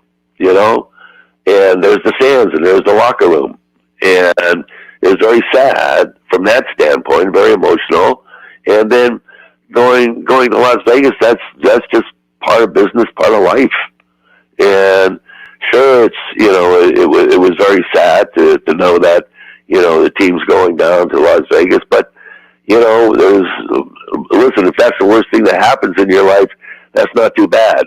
Speaker 7: and there's the stands and there's the locker room. And it was very sad from that standpoint, very emotional. And then going to Las Vegas, that's just part of business, part of life. And sure, it's, it was very sad to know that, the team's going down to Las Vegas, but listen, if that's the worst thing that happens in your life, that's not too bad.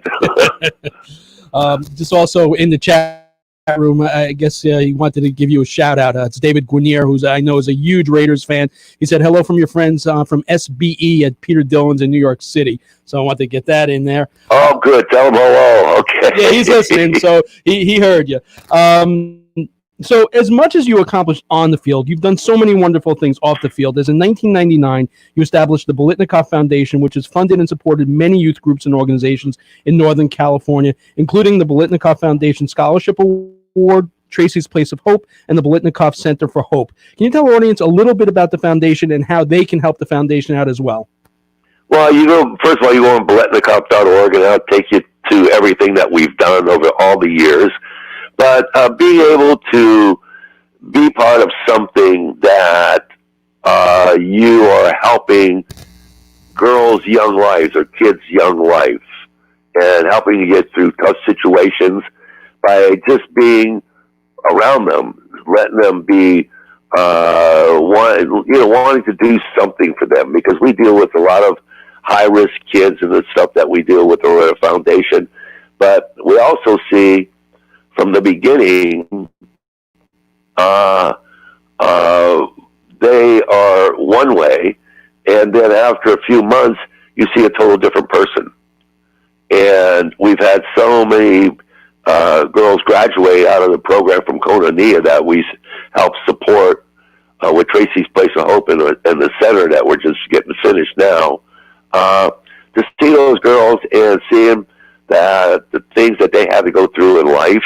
Speaker 4: Just also in the chat room, I guess he wanted to give you a shout out. It's David Guinier, who's I know is a huge Raiders fan. He said hello from your friends from SBE at Peter Dillon's in New York City. So I want to get that in there.
Speaker 7: Oh, good. Tell him hello. Okay.
Speaker 4: Yeah, he's listening, so he heard you. So as much as you accomplished on the field, you've done so many wonderful things off the field. As in 1999, you established the Biletnikoff Foundation, which has funded and supported many youth groups and organizations in Northern California, including the Biletnikoff Foundation Scholarship Award, Tracy's Place of Hope, and the Biletnikoff Center for Hope. Can you tell our audience a little bit about the foundation and how they can help the foundation out as well?
Speaker 7: Well, first of all, you go on biletnikoff.org, and I'll take you to everything that we've done over all the years. But being able to be part of something that you are helping girls' young lives or kids' young life and helping to get through tough situations by just being around them, letting them be, wanting to do something for them, because we deal with a lot of high-risk kids and the stuff that we deal with over the foundation. But we also see from the beginning, they are one way, and then after a few months, you see a total different person. And we've had so many girls graduate out of the program from COHEN that we help support with Tracy's Place of Hope and the center that we're just getting finished now. To see those girls and seeing that the things that they had to go through in life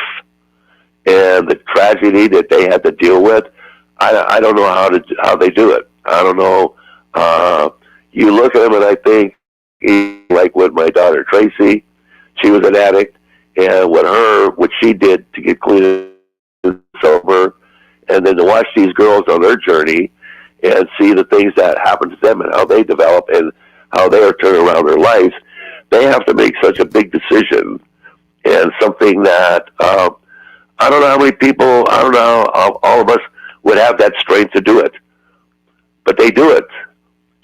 Speaker 7: and the tragedy that they had to deal with, I don't know how they do it. I don't know. You look at them and I think, like with my daughter Tracy, she was an addict, and what she did to get clean and sober, and then to watch these girls on their journey and see the things that happen to them and how they develop and how they are turning around their lives. They have to make such a big decision, and something that I don't know how many people, I don't know how all of us would have that strength to do it, but they do it.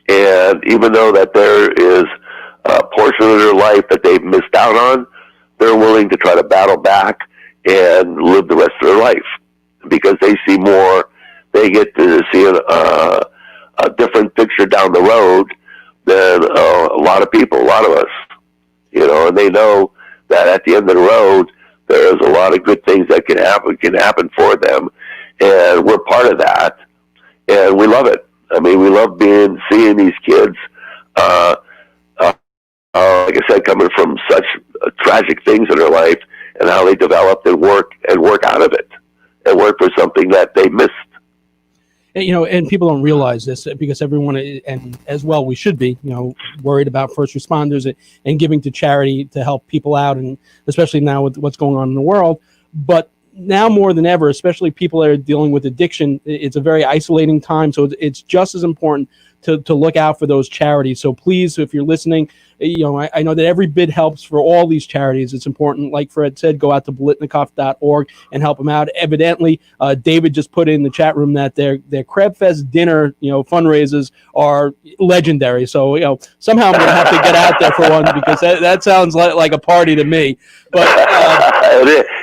Speaker 7: And even though that there is a portion of their life that they've missed out on, they're willing to try to battle back and live the rest of their life, because they see more, they get to see a different picture down the road than a lot of people, a lot of us, and they know that at the end of the road, there's a lot of good things that can happen for them, and we're part of that, and we love it. I mean, we love seeing these kids, like I said, coming from such tragic things in their life, and how they developed and work out of it, and work for something that they missed.
Speaker 4: And people don't realize this, because everyone, and as well we should be, worried about first responders and giving to charity to help people out, and especially now with what's going on in the world. But now more than ever, especially people that are dealing with addiction, it's a very isolating time. So it's just as important to look out for those charities. So please, if you're listening, I know that every bit helps for all these charities. It's important, like Fred said, go out to biletnikoff.org and help them out. Evidently, David just put in the chat room that their Crab Fest dinner, fundraisers are legendary. So, somehow I'm going to have to get out there for one, because that sounds like a party to me. But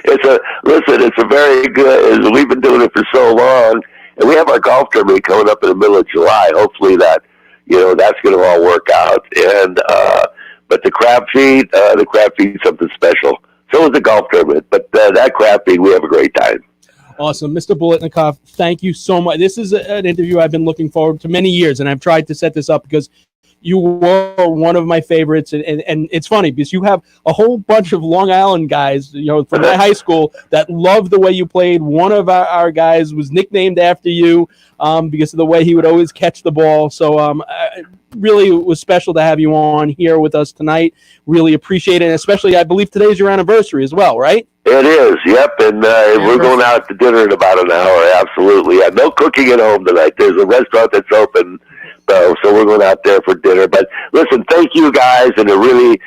Speaker 4: it's a very good, we've been doing it for so long, and we have our golf tournament coming up in the middle of July. Hopefully that's going to all work out. And but the crab feed something special. So is the golf tournament, but that crab feed, we have a great time. Awesome. Mr. Biletnikoff, thank you so much. This is an interview I've been looking forward to many years, and I've tried to set this up because you were one of my favorites, and it's funny because you have a whole bunch of Long Island guys, from my high school that love the way you played. One of our guys was nicknamed after you because of the way he would always catch the ball. So really, it was special to have you on here with us tonight. Really appreciate it, and especially I believe today's your anniversary as well, right?
Speaker 7: It is, yep, and we're going out to dinner in about an hour, absolutely. No cooking at home tonight. There's a restaurant that's open, so we're going out there for dinner. But listen, thank you guys, and it really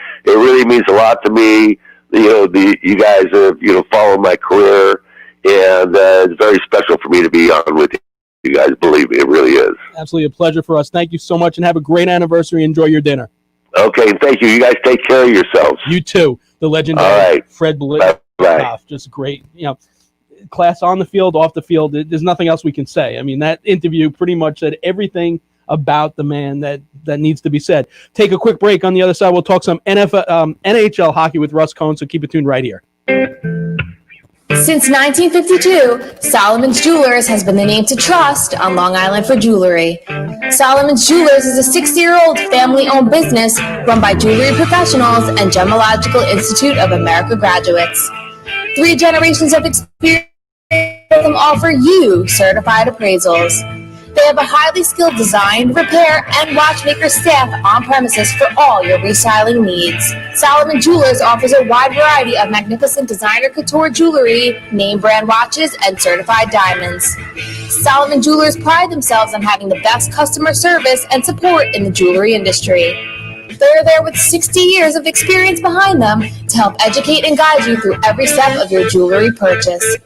Speaker 7: means a lot to me. You guys have, followed my career, and it's very special for me to be on with you guys. Believe me, it really is. Absolutely a pleasure for us. Thank you so much, and have a great anniversary. Enjoy your dinner. Okay, thank you. You guys take care of yourselves. You too. The legendary Fred Biletnikoff. Just great, class on the field, off the field. There's nothing else we can say. I mean, that interview pretty much said everything about the man that needs to be said. Take a quick break. On the other side, we'll talk some NHL hockey with Russ Cohen, so keep it tuned right here.
Speaker 9: Since 1952, Solomon's Jewelers has been the name to trust on Long Island for jewelry. Solomon's Jewelers is a 60-year-old family-owned business run by jewelry professionals and Gemological Institute of America graduates. 3 generations of experience offer you certified appraisals. They have a highly skilled design, repair, and watchmaker staff on premises for all your restyling needs. Solomon Jewelers offers a wide variety of magnificent designer couture jewelry, name brand watches, and certified diamonds. Solomon Jewelers pride themselves on having the best customer service and support in the jewelry industry. They're there with 60 years of experience behind them to help educate and guide you through every step of your jewelry purchase.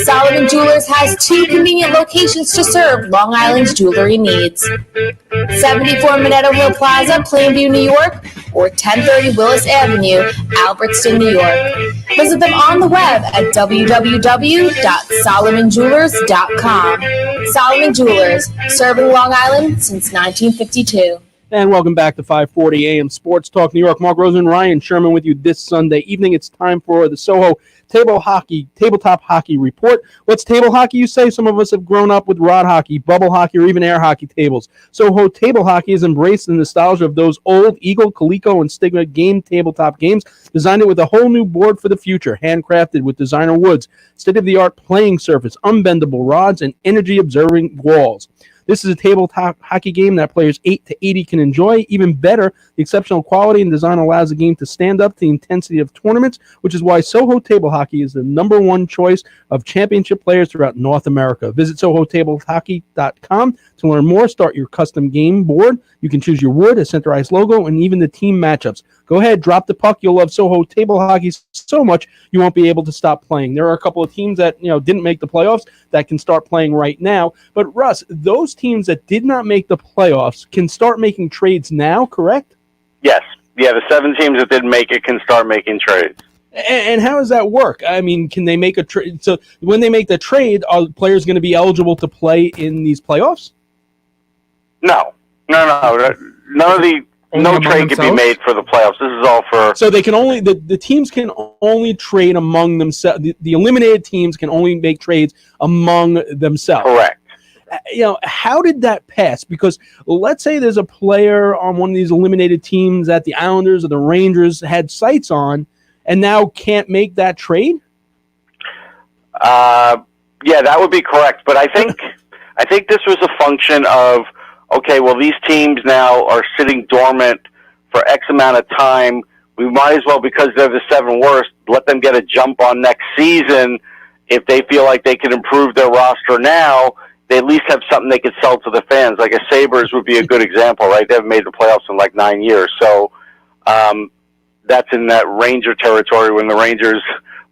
Speaker 9: Solomon Jewelers has 2 convenient locations to serve Long Island's jewelry needs. 74 Minetto Hill Plaza, Plainview, New York, or 1030 Willis Avenue, Albertston, New York. Visit them on the web at www.solomonjewelers.com. Solomon Jewelers, serving Long Island since 1952.
Speaker 4: And welcome back to 540 AM Sports Talk New York. Mark Rosen, Ryan Sherman with you this Sunday evening. It's time for the SOHO Tabletop Hockey Report. What's table hockey, you say? Some of us have grown up with rod hockey, bubble hockey, or even air hockey tables. SOHO Table Hockey has embraced the nostalgia of those old Eagle, Coleco, and Stigma game tabletop games, designed it with a whole new board for the future, handcrafted with designer woods, state-of-the-art playing surface, unbendable rods, and energy-observing walls. This is a tabletop hockey game that players 8 to 80 can enjoy. Even better, the exceptional quality and design allows the game to stand up to the intensity of tournaments, which is why SOHO Table Hockey is the #1 choice of championship players throughout North America. Visit SOHOTableHockey.com to learn more. Start your custom game board. You can choose your wood, a centralized logo, and even the team matchups. Go ahead, drop the puck. You'll love SOHO Table Hockey so much you won't be able to stop playing. There are a couple of teams that didn't make the playoffs that can start playing right now. But Russ, those teams that did not make the playoffs can start making trades now, correct?
Speaker 5: Yes. Yeah, the 7 teams that didn't make it can start making trades.
Speaker 4: And how does that work? I mean, can they make a trade? So when they make the trade, are players going to be eligible to play in these playoffs?
Speaker 5: No. None of the trade can be made for the playoffs. This is all for.
Speaker 4: So they can only the teams can only trade among themselves. The eliminated teams can only make trades among themselves.
Speaker 5: Correct.
Speaker 4: How did that pass? Because let's say there's a player on one of these eliminated teams that the Islanders or the Rangers had sights on, and now can't make that trade.
Speaker 5: Yeah, that would be correct. But I think this was a function of. Okay, well, these teams now are sitting dormant for X amount of time. We might as well, because they're the 7 worst, let them get a jump on next season. If they feel like they can improve their roster now, they at least have something they could sell to the fans. Like a Sabres would be a good example, right? They haven't made the playoffs in like 9 years. So that's in that Ranger territory when the Rangers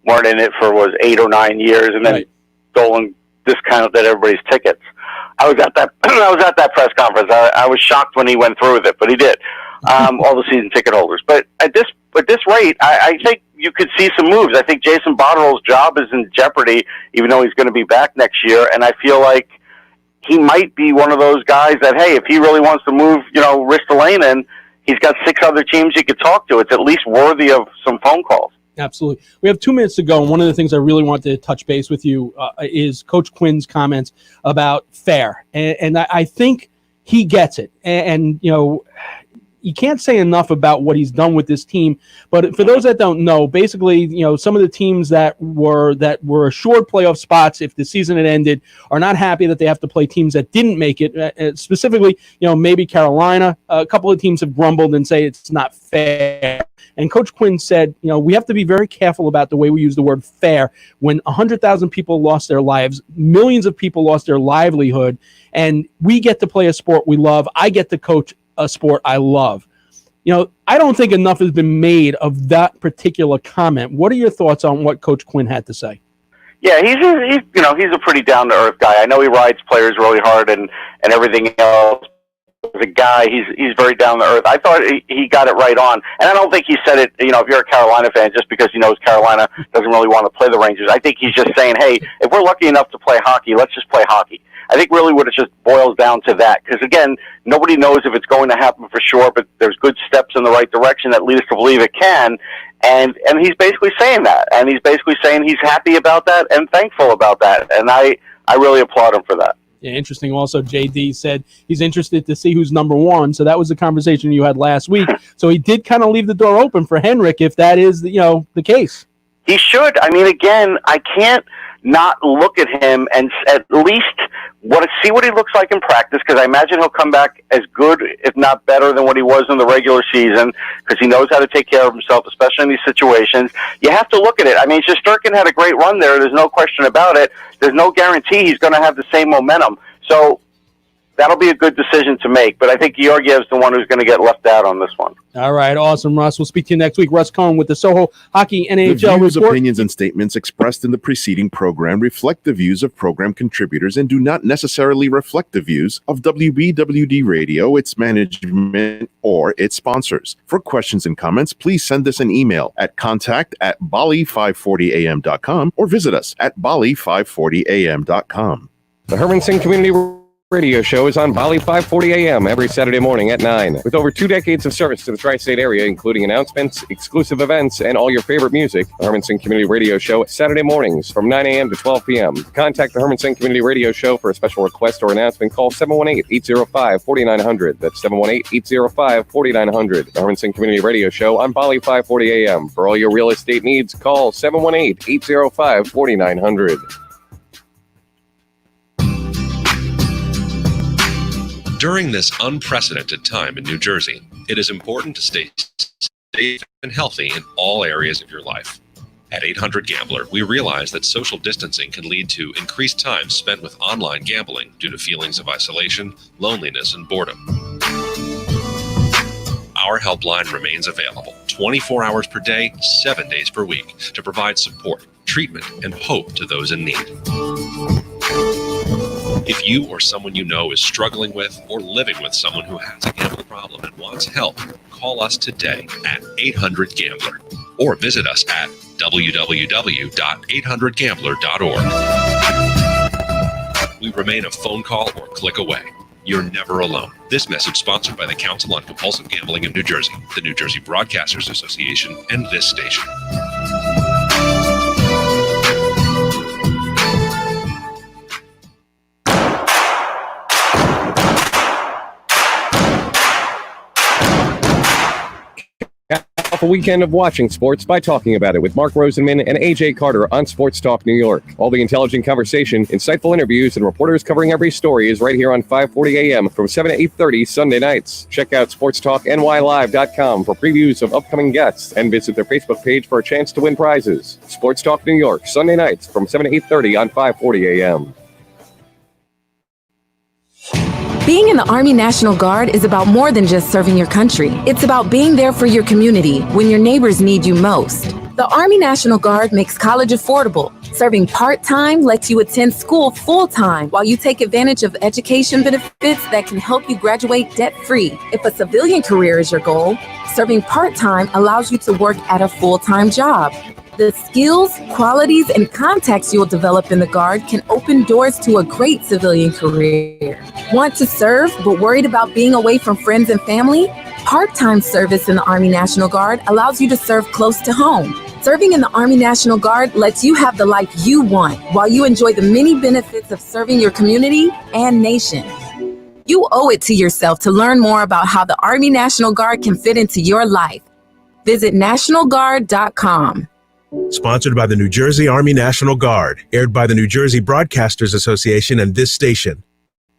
Speaker 5: weren't in it for, 8 or 9 years, and then Dolan discounted everybody's tickets. I was at that press conference. I was shocked when he went through with it, but he did. All the season ticket holders. But at this rate, I think you could see some moves. I think Jason Botterill's job is in jeopardy, even though he's going to be back next year. And I feel like he might be one of those guys that, hey, if he really wants to move, Ristolainen, he's got 6 other teams he could talk to. It's at least worthy of some phone calls.
Speaker 4: Absolutely. We have 2 minutes to go, and one of the things I really want to touch base with you is Coach Quinn's comments about fair, and I think he gets it. And you can't say enough about what he's done with this team. But for those that don't know, basically, some of the teams that were assured playoff spots if the season had ended are not happy that they have to play teams that didn't make it. Specifically, maybe Carolina. A couple of teams have grumbled and say it's not fair. And Coach Quinn said, we have to be very careful about the way we use the word fair when 100,000 people lost their lives, millions of people lost their livelihood, and we get to play a sport we love. I get to coach a sport I love. I don't think enough has been made of that particular comment. What are your thoughts on what Coach Quinn had to say?
Speaker 5: Yeah, he's a pretty down to earth guy. I know he rides players really hard and everything else. As a guy, he's very down to earth. I thought he got it right on, and I don't think he said it. If you're a Carolina fan, just because he knows Carolina doesn't really want to play the Rangers. I think he's just saying, hey, if we're lucky enough to play hockey, let's just play hockey. I think really what it just boils down to that, because again, nobody knows if it's going to happen for sure, but there's good steps in the right direction that lead us to believe it can. And he's basically saying that, and he's basically saying he's happy about that and thankful about that, and I really applaud him for that.
Speaker 4: Yeah, interesting. Also, JD said he's interested to see who's number one. So that was the conversation you had last week. So he did kind of leave the door open for Henrik if that is, the case.
Speaker 5: He should. I mean, again, I can't not look at him and at least see what he looks like in practice, because I imagine he'll come back as good, if not better, than what he was in the regular season, because he knows how to take care of himself, especially in these situations. You have to look at it. I mean, Shesterkin had a great run there. There's no question about it. There's no guarantee he's going to have the same momentum. So that'll be a good decision to make. But I think Georgiev's the one who's going to get left out on this one.
Speaker 4: All right, awesome, Russ. We'll speak to you next week. Russ Cohen with the SOHO Hockey NHL
Speaker 2: The views,
Speaker 4: report.
Speaker 2: opinions, and statements expressed in the preceding program reflect the views of program contributors and do not necessarily reflect the views of WBWD Radio, its management, or its sponsors. For questions and comments, please send us an email at contact@bali540am.com or visit us at bali540am.com.
Speaker 3: The Hermanson Community Radio show is on Bali 540 AM every Saturday morning at 9. With over 2 decades of service to the tri-state area, including announcements, exclusive events, and all your favorite music, the Hermanson Community Radio show Saturday mornings from 9 a.m. to 12 p.m. To contact the Hermanson Community Radio show for a special request or announcement, call 718-805-4900. That's 718-805-4900. The Hermanson Community Radio show on Bali 540 AM. For all your real estate needs, call 718-805-4900.
Speaker 1: During this unprecedented time in New Jersey, it is important to stay safe and healthy in all areas of your life. At 800-GAMBLER, we realize that social distancing can lead to increased time spent with online gambling due to feelings of isolation, loneliness, and boredom. Our helpline remains available 24 hours per day, 7 days per week to provide support, treatment, and hope to those in need. If you or someone you know is struggling with or living with someone who has a gambling problem and wants help, call us today at 800-GAMBLER or visit us at www.800gambler.org. We remain a phone call or click away. You're never alone. This message sponsored by the Council on Compulsive Gambling of New Jersey, the New Jersey Broadcasters Association, and this station.
Speaker 3: A weekend of watching sports by talking about it with Mark Rosenman and AJ Carter on Sports Talk New York. All the intelligent conversation, insightful interviews, and reporters covering every story is right here on 540 AM from 7 to 8:30 Sunday nights. Check out sportstalknylive.com for previews of upcoming guests and visit their Facebook page for a chance to win prizes. Sports Talk New York, Sunday nights from 7 to 8:30 on 540 AM.
Speaker 10: Being in the Army National Guard is about more than just serving your country. It's about being there for your community when your neighbors need you most. The Army National Guard makes college affordable. Serving part-time lets you attend school full-time while you take advantage of education benefits that can help you graduate debt-free. If a civilian career is your goal, serving part-time allows you to work at a full-time job. The skills, qualities, and contacts you'll develop in the Guard can open doors to a great civilian career. Want to serve but worried about being away from friends and family? Part-time service in the Army National Guard allows you to serve close to home. Serving in the Army National Guard lets you have the life you want while you enjoy the many benefits of serving your community and nation. You owe it to yourself to learn more about how the Army National Guard can fit into your life. Visit NationalGuard.com.
Speaker 11: Sponsored by the New Jersey Army National Guard, aired by the New Jersey Broadcasters Association and this station.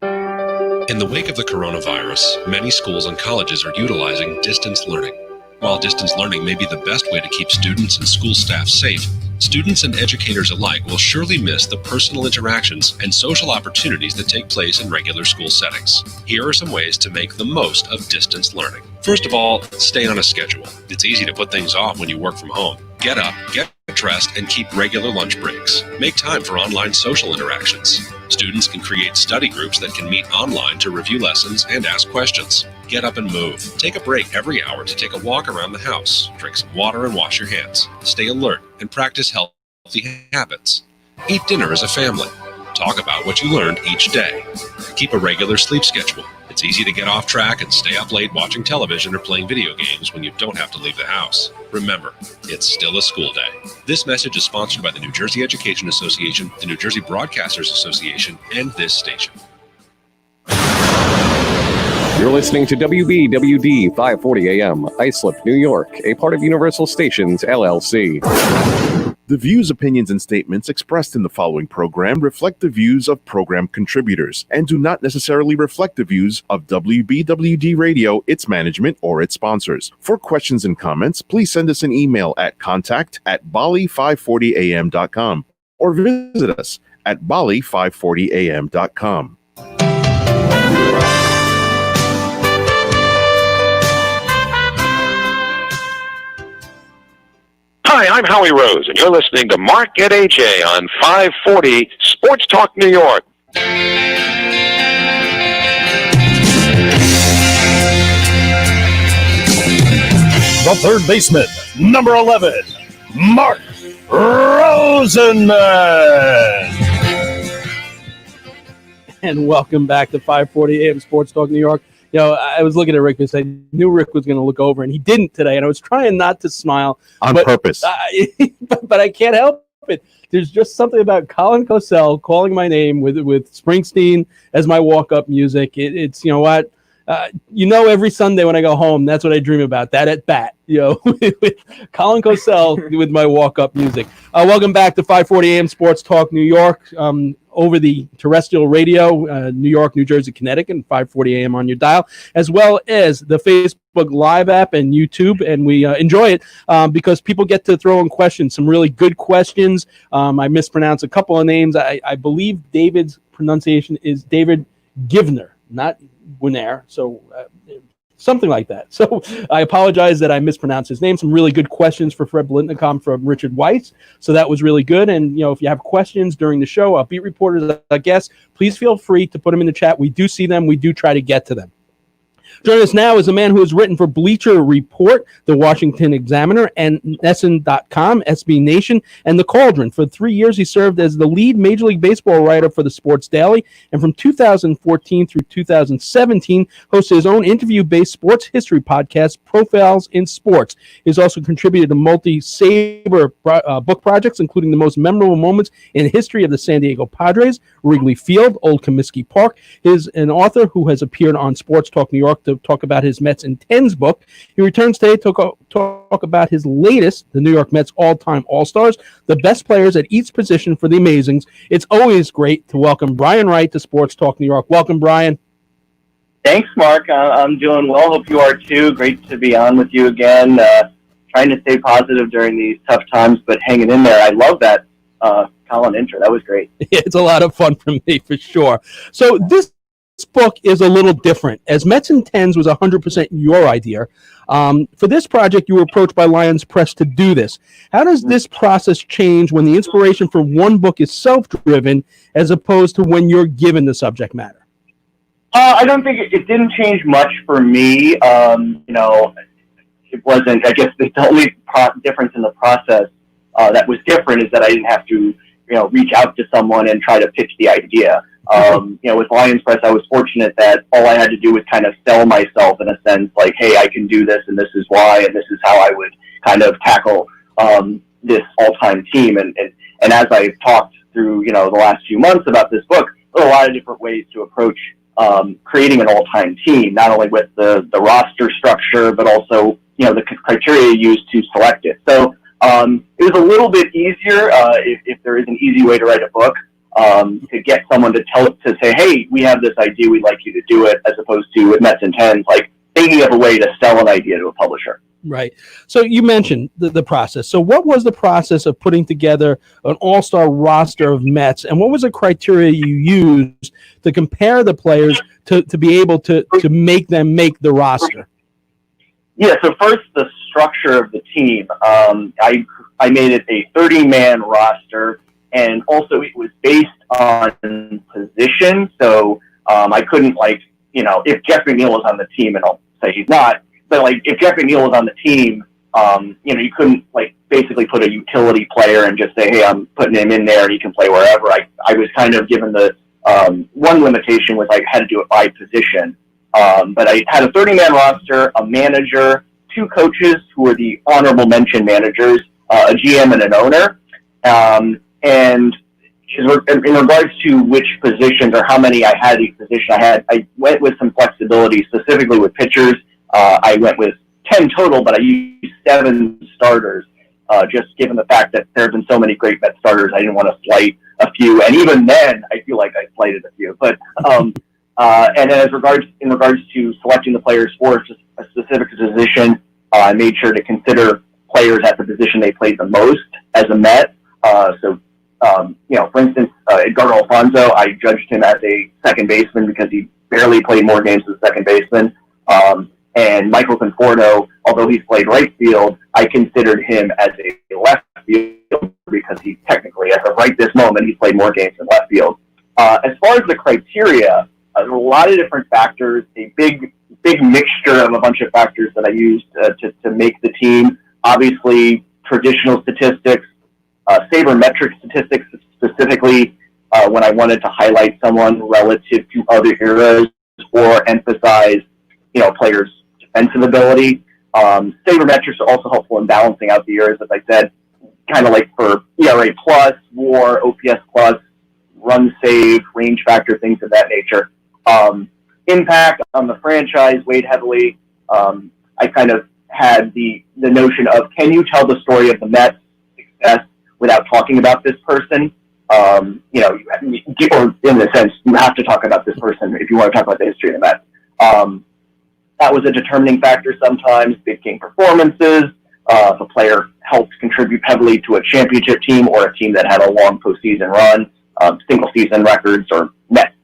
Speaker 1: In the wake of the coronavirus, many schools and colleges are utilizing distance learning. While distance learning may be the best way to keep students and school staff safe, students and educators alike will surely miss the personal interactions and social opportunities that take place in regular school settings. Here are some ways to make the most of distance learning. First of all, stay on a schedule. It's easy to put things off when you work from home. Get up, get dressed, and keep regular lunch breaks. Make time for online social interactions. Students can create study groups that can meet online to review lessons and ask questions. Get up and move. Take a break every hour to take a walk around the house. Drink some water and wash your hands. Stay alert and practice healthy habits. Eat dinner as a family. Talk about what you learned each day. Keep a regular sleep schedule. It's easy to get off track and stay up late watching television or playing video games when you don't have to leave the house. Remember, it's still a school day. This message is sponsored by the New Jersey Education Association, the New Jersey Broadcasters Association, and this station.
Speaker 2: You're listening to WBWD 540 AM, Islip, New York, a part of Universal Stations, LLC. The views, opinions, and statements expressed in the following program reflect the views of program contributors and do not necessarily reflect the views of WBWD Radio, its management, or its sponsors. For questions and comments, please send us an email at contact@bali540am.com or visit us at bali540am.com.
Speaker 12: Hi, I'm Howie Rose, and you're listening to Mark at AJ on 540 Sports Talk New York.
Speaker 13: The third baseman, number 11, Mark Rosenman.
Speaker 4: And welcome back to 540 AM Sports Talk New York. You know, I was looking at Rick because I knew Rick was going to look over, and he didn't today. And I was trying not to smile
Speaker 2: on purpose,
Speaker 4: but I can't help it. There's just something about Colin Cosell calling my name with Springsteen as my walk-up music. It's, you know what? Every Sunday when I go home, that's what I dream about. That at bat, with Colin Cosell with my walk-up music. Welcome back to 540 AM Sports Talk New York. Over the terrestrial radio, New York, New Jersey, Connecticut, and 540 AM on your dial, as well as the Facebook Live app and YouTube. And we enjoy it because people get to throw in questions, some really good questions. I mispronounced a couple of names. I believe David's pronunciation is David Givner, not Winair. So something like that. So I apologize that I mispronounced his name. Some really good questions for Fred Biletnikoff from Richard Weiss. So that was really good. And, if you have questions during the show, beat reporters, I guess, please feel free to put them in the chat. We do see them. We do try to get to them. Joining us now is a man who has written for Bleacher Report, The Washington Examiner, and NESN.com, SB Nation, and The Cauldron. For 3 years, he served as the lead Major League Baseball writer for the Sports Daily, and from 2014 through 2017, hosted his own interview-based sports history podcast, Profiles in Sports. He's also contributed to multi-Sabre book projects, including the most memorable moments in the history of the San Diego Padres, Wrigley Field, Old Comiskey Park. He's an author who has appeared on Sports Talk New York to talk about his Mets in 10s book. He returns today to talk about his latest, the New York Mets all-time All-Stars, the best players at each position for the Amazings. It's always great to welcome Brian Wright to Sports Talk New York. Welcome, Brian.
Speaker 14: Thanks, Mark. I'm doing well. Hope you are too. Great to be on with you again. Trying to stay positive during these tough times, but hanging in there. I love that Colin intro. That was great.
Speaker 4: It's a lot of fun for me, for sure. So this book is a little different, as Mets in 10s was 100% your idea. For this project, you were approached by Lions Press to do this. How does this process change when the inspiration for one book is self-driven as opposed to when you're given the subject matter?
Speaker 14: I don't think it didn't change much for me. It wasn't, I guess the only difference in the process that was different is that I didn't have to, reach out to someone and try to pitch the idea. With Lions Press, I was fortunate that all I had to do was kind of sell myself in a sense, like, hey, I can do this, and this is why, and this is how I would kind of tackle this all-time team. And as I've talked through, the last few months about this book, there are a lot of different ways to approach creating an all-time team, not only with the roster structure, but also, the criteria used to select it. So it was a little bit easier, if there is an easy way to write a book, to get someone to say, hey, we have this idea, we'd like you to do it, as opposed to with Mets and Tens, like thinking of a way to sell an idea to a publisher.
Speaker 4: Right. So you mentioned the process. So what was the process of putting together an all-star roster of Mets, and what was the criteria you used to compare the players to be able to make them make the roster?
Speaker 14: Yeah, so first, the structure of the team. I made it a 30-man roster, and also it was based on position. So I couldn't, if Jeff McNeil was on the team, and I'll say he's not, but if Jeff McNeil was on the team, you couldn't basically put a utility player and just say, hey, I'm putting him in there and he can play wherever. I was kind of given the one limitation was I had to do it by position. But I had a 30-man roster, a manager, 2 coaches who were the honorable mention managers, a GM and an owner. And in regards to which positions or how many I had each position, I went with some flexibility, specifically with pitchers. I went with 10 total, but I used 7 starters, just given the fact that there have been so many great Met starters. I didn't want to slight a few, and even then, I feel like I slighted a few. But and then in regards to selecting the players for a specific position, I made sure to consider players at the position they played the most as a Met. For instance, Edgardo Alfonso, I judged him as a second baseman because he barely played more games as a second baseman. And Michael Conforto, although he's played right field, I considered him as a left field because he technically, as of right this moment, he's played more games in left field. As far as the criteria, there are a lot of different factors, a big mixture of a bunch of factors that I used to make the team. Obviously, traditional statistics, sabermetric statistics, specifically when I wanted to highlight someone relative to other eras or emphasize, players' defensive ability. Sabermetrics are also helpful in balancing out the eras, as I said, kind of like for ERA plus, WAR, OPS plus, run save, range factor, things of that nature. Impact on the franchise weighed heavily. I kind of had the notion of, can you tell the story of the Mets' success without talking about this person? Or in a sense, you have to talk about this person if you want to talk about the history of the Mets. That was a determining factor sometimes. Big game performances. If a player helped contribute heavily to a championship team or a team that had a long postseason run, single season records or net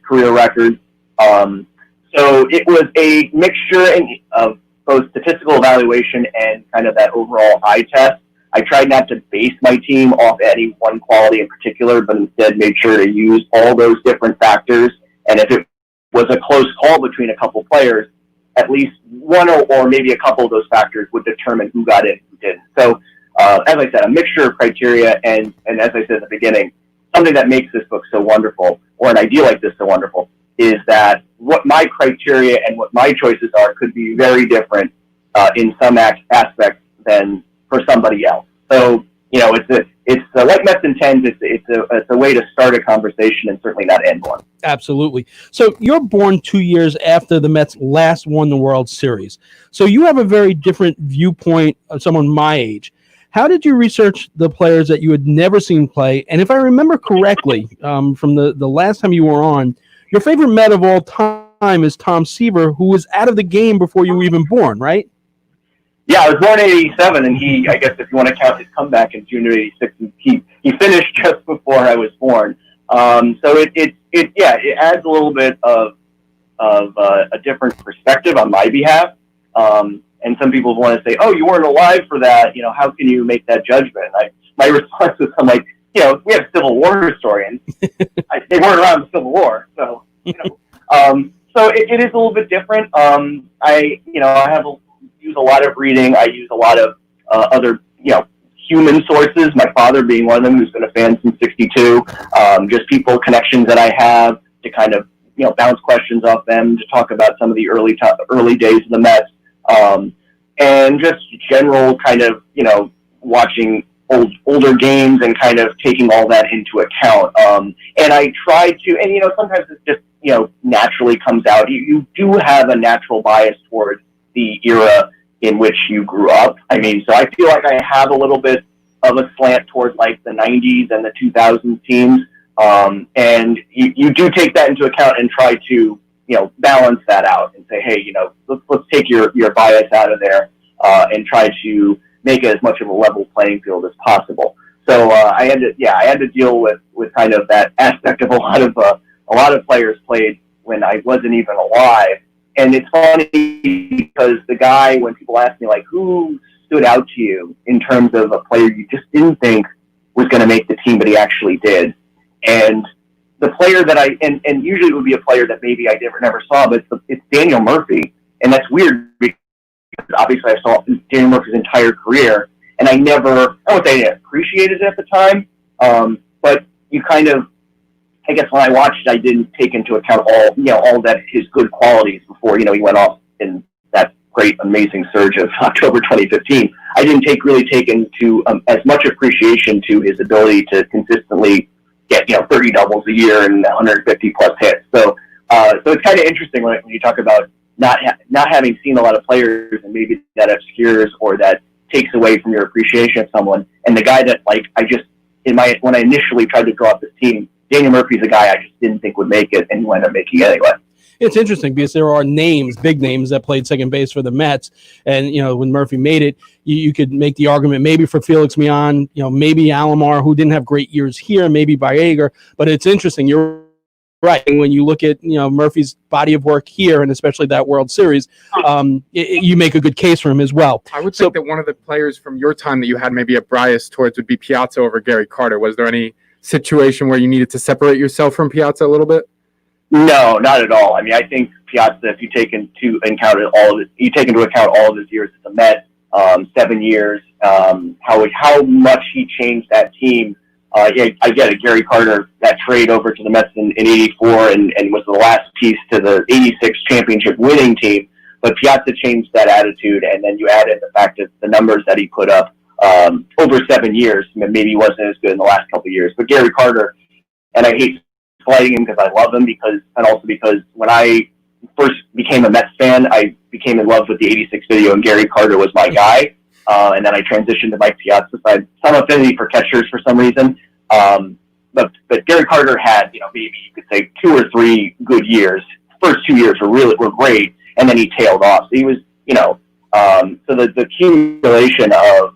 Speaker 14: career records. So it was a mixture of both statistical evaluation and kind of that overall eye test. I tried not to base my team off any one quality in particular, but instead made sure to use all those different factors. And if it was a close call between a couple players, at least one or maybe a couple of those factors would determine who got in and who didn't. So, as I said, a mixture of criteria, and as I said at the beginning, something that makes this book so wonderful, or an idea like this so wonderful, is that what my criteria and what my choices are could be very different in some aspects than for somebody else. So, it's like Mets and Tens. It's a way to start a conversation and certainly not end one.
Speaker 4: Absolutely. So you're born 2 years after the Mets last won the World Series. So you have a very different viewpoint of someone my age. How did you research the players that you had never seen play? And if I remember correctly, from the last time you were on, your favorite Met of all time is Tom Seaver, who was out of the game before you were even born, right?
Speaker 14: Yeah, I was born in '87, and I guess if you want to count his comeback in June of '86, he finished just before I was born. So it adds a little bit of a different perspective on my behalf. And some people want to say, "Oh, you weren't alive for that. How can you make that judgment?" My response is, I'm like, we have Civil War historians. They weren't around the Civil War, so so it is a little bit different. I use a lot of reading. I use a lot of other, human sources. My father being one of them, who's been a fan since '62. Just people connections that I have to kind of bounce questions off them, to talk about some of the early days of the Mets, and just general kind of watching older games and kind of taking all that into account. And I try to, and sometimes it's just naturally comes out. You do have a natural bias towards the era in which you grew up. I mean, so I feel like I have a little bit of a slant towards like the 90s and the 2000s teams. And you do take that into account and try to, balance that out and say, hey, let's take your bias out of there, and try to make it as much of a level playing field as possible. So, I had to deal with kind of that aspect of a lot of players played when I wasn't even alive. And it's funny because the guy, when people ask me, like, who stood out to you in terms of a player you just didn't think was going to make the team, but he actually did. And the player that and usually it would be a player that maybe I never saw, but it's Daniel Murphy. And that's weird because obviously I saw Daniel Murphy's entire career, and I won't say I didn't appreciate it at the time, but you kind of, I guess when I watched it, I didn't take into account all that his good qualities before, he went off in that great, amazing surge of October 2015. I didn't really take into as much appreciation to his ability to consistently get 30 doubles a year and 150 plus hits. So it's kind of interesting when you talk about not having seen a lot of players, and maybe that obscures or that takes away from your appreciation of someone. And the guy that when I initially tried to draw up this team, Daniel Murphy's a guy I just didn't think would make it, and he ended up making it anyway.
Speaker 4: It's interesting because there are big names that played second base for the Mets. And, when Murphy made it, you could make the argument maybe for Felix Mian, maybe Alomar, who didn't have great years here, maybe Baeger. But it's interesting. You're right. When you look at, Murphy's body of work here, and especially that World Series, you make a good case for him as well.
Speaker 8: I would think that one of the players from your time that you had maybe a bias towards would be Piazza over Gary Carter. Was there any situation where you needed to separate yourself from Piazza a little bit?
Speaker 14: No, not at all. I mean, I think Piazza, if you take into account all of his years as a Met, 7 years, how much he changed that team. I get it. Gary Carter, that trade over to the Mets in '84 and was the last piece to the '86 championship winning team. But Piazza changed that attitude, and then you add in the fact that the numbers that he put up over 7 years, maybe he wasn't as good in the last couple of years. But Gary Carter, and I hate slighting him because I love him, and also because when I first became a Mets fan, I became in love with the '86 video, and Gary Carter was my guy. And then I transitioned to Mike Piazza. So I had some affinity for catchers for some reason. But Gary Carter had, maybe you could say 2 or 3 good years. First 2 years were great, and then he tailed off. So he was, so the accumulation of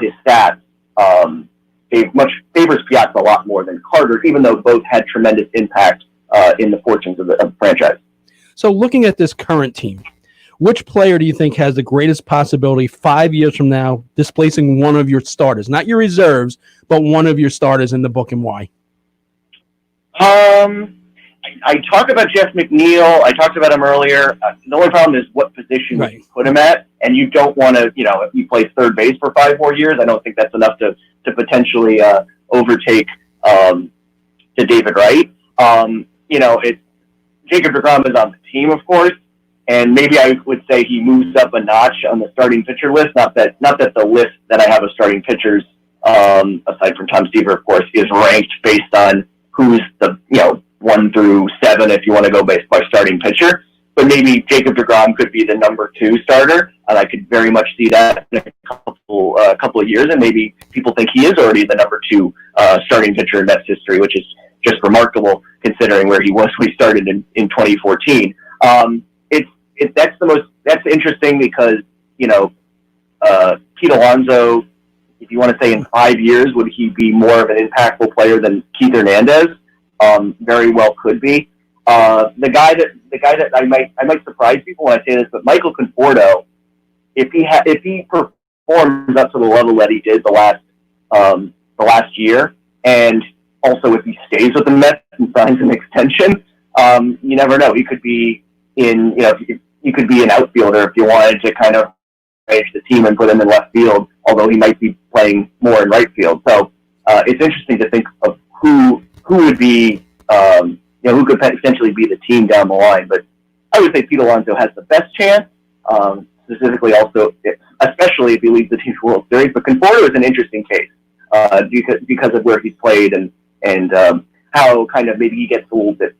Speaker 14: his stats favors Piazza a lot more than Carter, even though both had tremendous impact in the fortunes of the franchise.
Speaker 4: So looking at this current team, which player do you think has the greatest possibility 5 years from now displacing one of your starters? Not your reserves, but one of your starters in the book, and why?
Speaker 14: I talked about Jeff McNeil. I talked about him earlier. The only problem is what position you put him at, and you don't want to, if he plays third base for 5 more years, I don't think that's enough to potentially overtake to David Wright. Jacob deGrom is on the team, of course, and maybe I would say he moves up a notch on the starting pitcher list. Not that the list that I have of starting pitchers, aside from Tom Seaver, of course, is ranked based on who's the 1 through 7, if you want to go based by starting pitcher. But maybe Jacob deGrom could be the number 2 starter, and I could very much see that in a couple of years. And maybe people think he is already the number 2 starting pitcher in Mets history, which is just remarkable considering where he was when he started in 2014. That's interesting because Pete Alonso, if you want to say in 5 years, would he be more of an impactful player than Keith Hernandez? Very well could be. The guy that I might surprise people when I say this, but Michael Conforto, if he performs up to the level that he did the last year, and also if he stays with the Mets and signs an extension, you never know. He could be you could be an outfielder if you wanted to kind of manage the team and put him in left field, although he might be playing more in right field. So it's interesting to think of who would be, who could potentially be the team down the line. But I would say Pete Alonso has the best chance. specifically also, especially if he leads the team to World Series. But Conforto is an interesting case because of where he's played and how kind of maybe he gets a little bit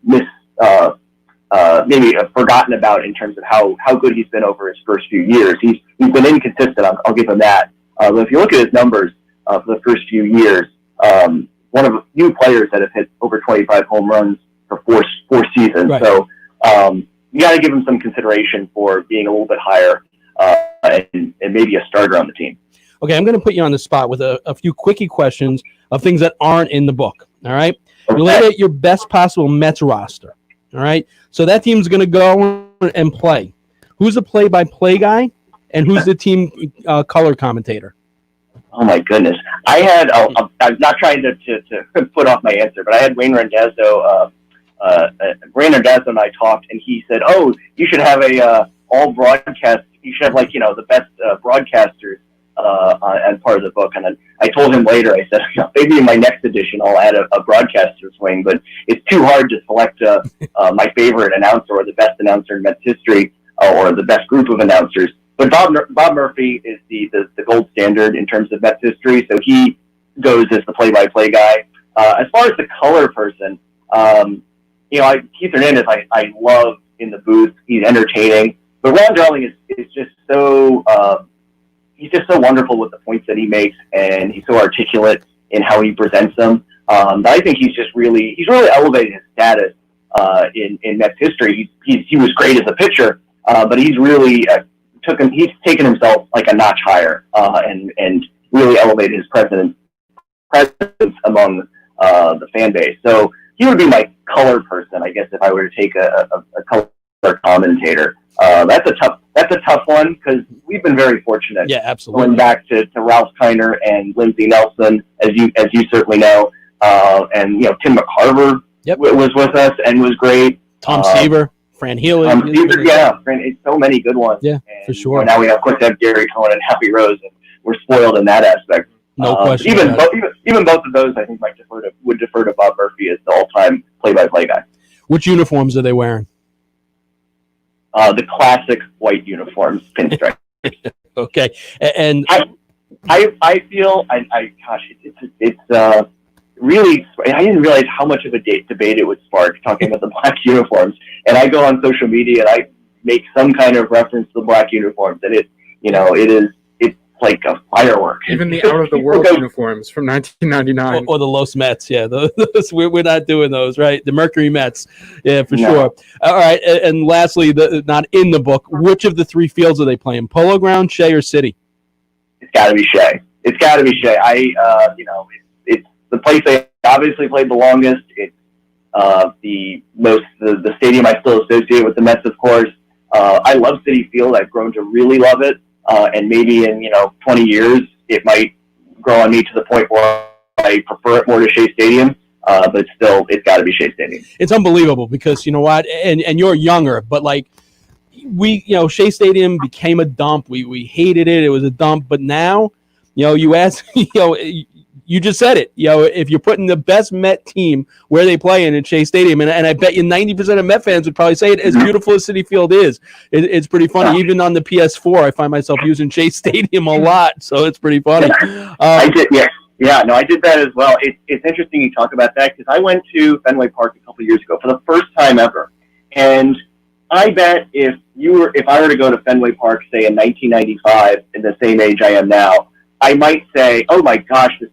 Speaker 14: maybe forgotten about in terms of how good he's been over his first few years. He's been inconsistent. I'll give him that. But if you look at his numbers for the first few years, one of a few players that have hit over 25 home runs for four seasons.
Speaker 4: Right.
Speaker 14: So you got to give him some consideration for being a little bit higher and maybe a starter on the team.
Speaker 4: Okay, I'm going to put you on the spot with a few quickie questions of things that aren't in the book. All right,
Speaker 14: Okay.
Speaker 4: you lay out your best possible Mets roster. All right, so that team's going to go and play. Who's the play-by-play guy, and who's the team color commentator?
Speaker 14: Oh my goodness! I had I'm not trying to put off my answer, but I had Wayne Randazzo. Wayne Randazzo and I talked, and he said, "Oh, you should have a all broadcast. You should have the best broadcasters as part of the book." And then I told him later, I said, maybe in my next edition I'll add a broadcaster's wing, but it's too hard to select my favorite announcer or the best announcer in Mets history or the best group of announcers. But Bob Murphy is the gold standard in terms of Mets history, so he goes as the play-by-play guy. As far as the color person, Keith Hernandez, I love in the booth. He's entertaining. But Ron Darling is just so he's just so wonderful with the points that he makes, and he's so articulate in how he presents them. But I think he's really elevated his status in Mets history. He was great as a pitcher, but he's really he's taken himself like a notch higher and really elevated his presence among the fan base. So he would be my color person, I guess, if I were to take a color commentator. That's a tough one because we've been very fortunate.
Speaker 4: Yeah, absolutely.
Speaker 14: Going back to Ralph Kiner and Lindsey Nelson, as you certainly know, and Tim McCarver was with us and was great.
Speaker 4: Tom Seaver, Fran Healy.
Speaker 14: It's so many good ones.
Speaker 4: Yeah, for sure.
Speaker 14: Now we of course have Gary Cohen and Happy Rose, and we're spoiled in that aspect.
Speaker 4: No question.
Speaker 14: Even both of those, I think, would defer to Bob Murphy as the all-time play-by-play guy.
Speaker 4: Which uniforms are they wearing?
Speaker 14: The classic white uniforms, pinstripe.
Speaker 4: Okay, and
Speaker 14: I feel it's really. I didn't realize how much of a debate it would spark talking about the black uniforms. And I go on social media and I make some kind of reference to the black uniforms, and it's like a firework.
Speaker 8: Even the out of the world uniforms from 1999,
Speaker 4: or the Los Mets. Yeah, those, we're not doing those, right? The Mercury Mets. Yeah, for sure. All right, and lastly, not in the book. Which of the three fields are they playing? Polo Ground, Shea, or City?
Speaker 14: It's got to be Shea. It's the place they obviously played the longest. It's the stadium I still associate with the Mets, of course. I love Citi Field. I've grown to really love it. And maybe in 20 years, it might grow on me to the point where I prefer it more to Shea Stadium. But still, it's got to be Shea Stadium.
Speaker 4: It's unbelievable because you know what, and you're younger, but like Shea Stadium became a dump. We hated it. It was a dump. But now, you ask, you just said it. If you're putting the best Met team where they play in Shea Stadium, and I bet you 90% of Met fans would probably say it, as beautiful as Citi Field is. It's pretty funny. Even on the PS4, I find myself using Shea Stadium a lot, so it's pretty funny.
Speaker 14: I did, I did that as well. It's interesting you talk about that because I went to Fenway Park a couple years ago for the first time ever, and I bet if I were to go to Fenway Park, say in 1995, in the same age I am now, I might say, "Oh my gosh, this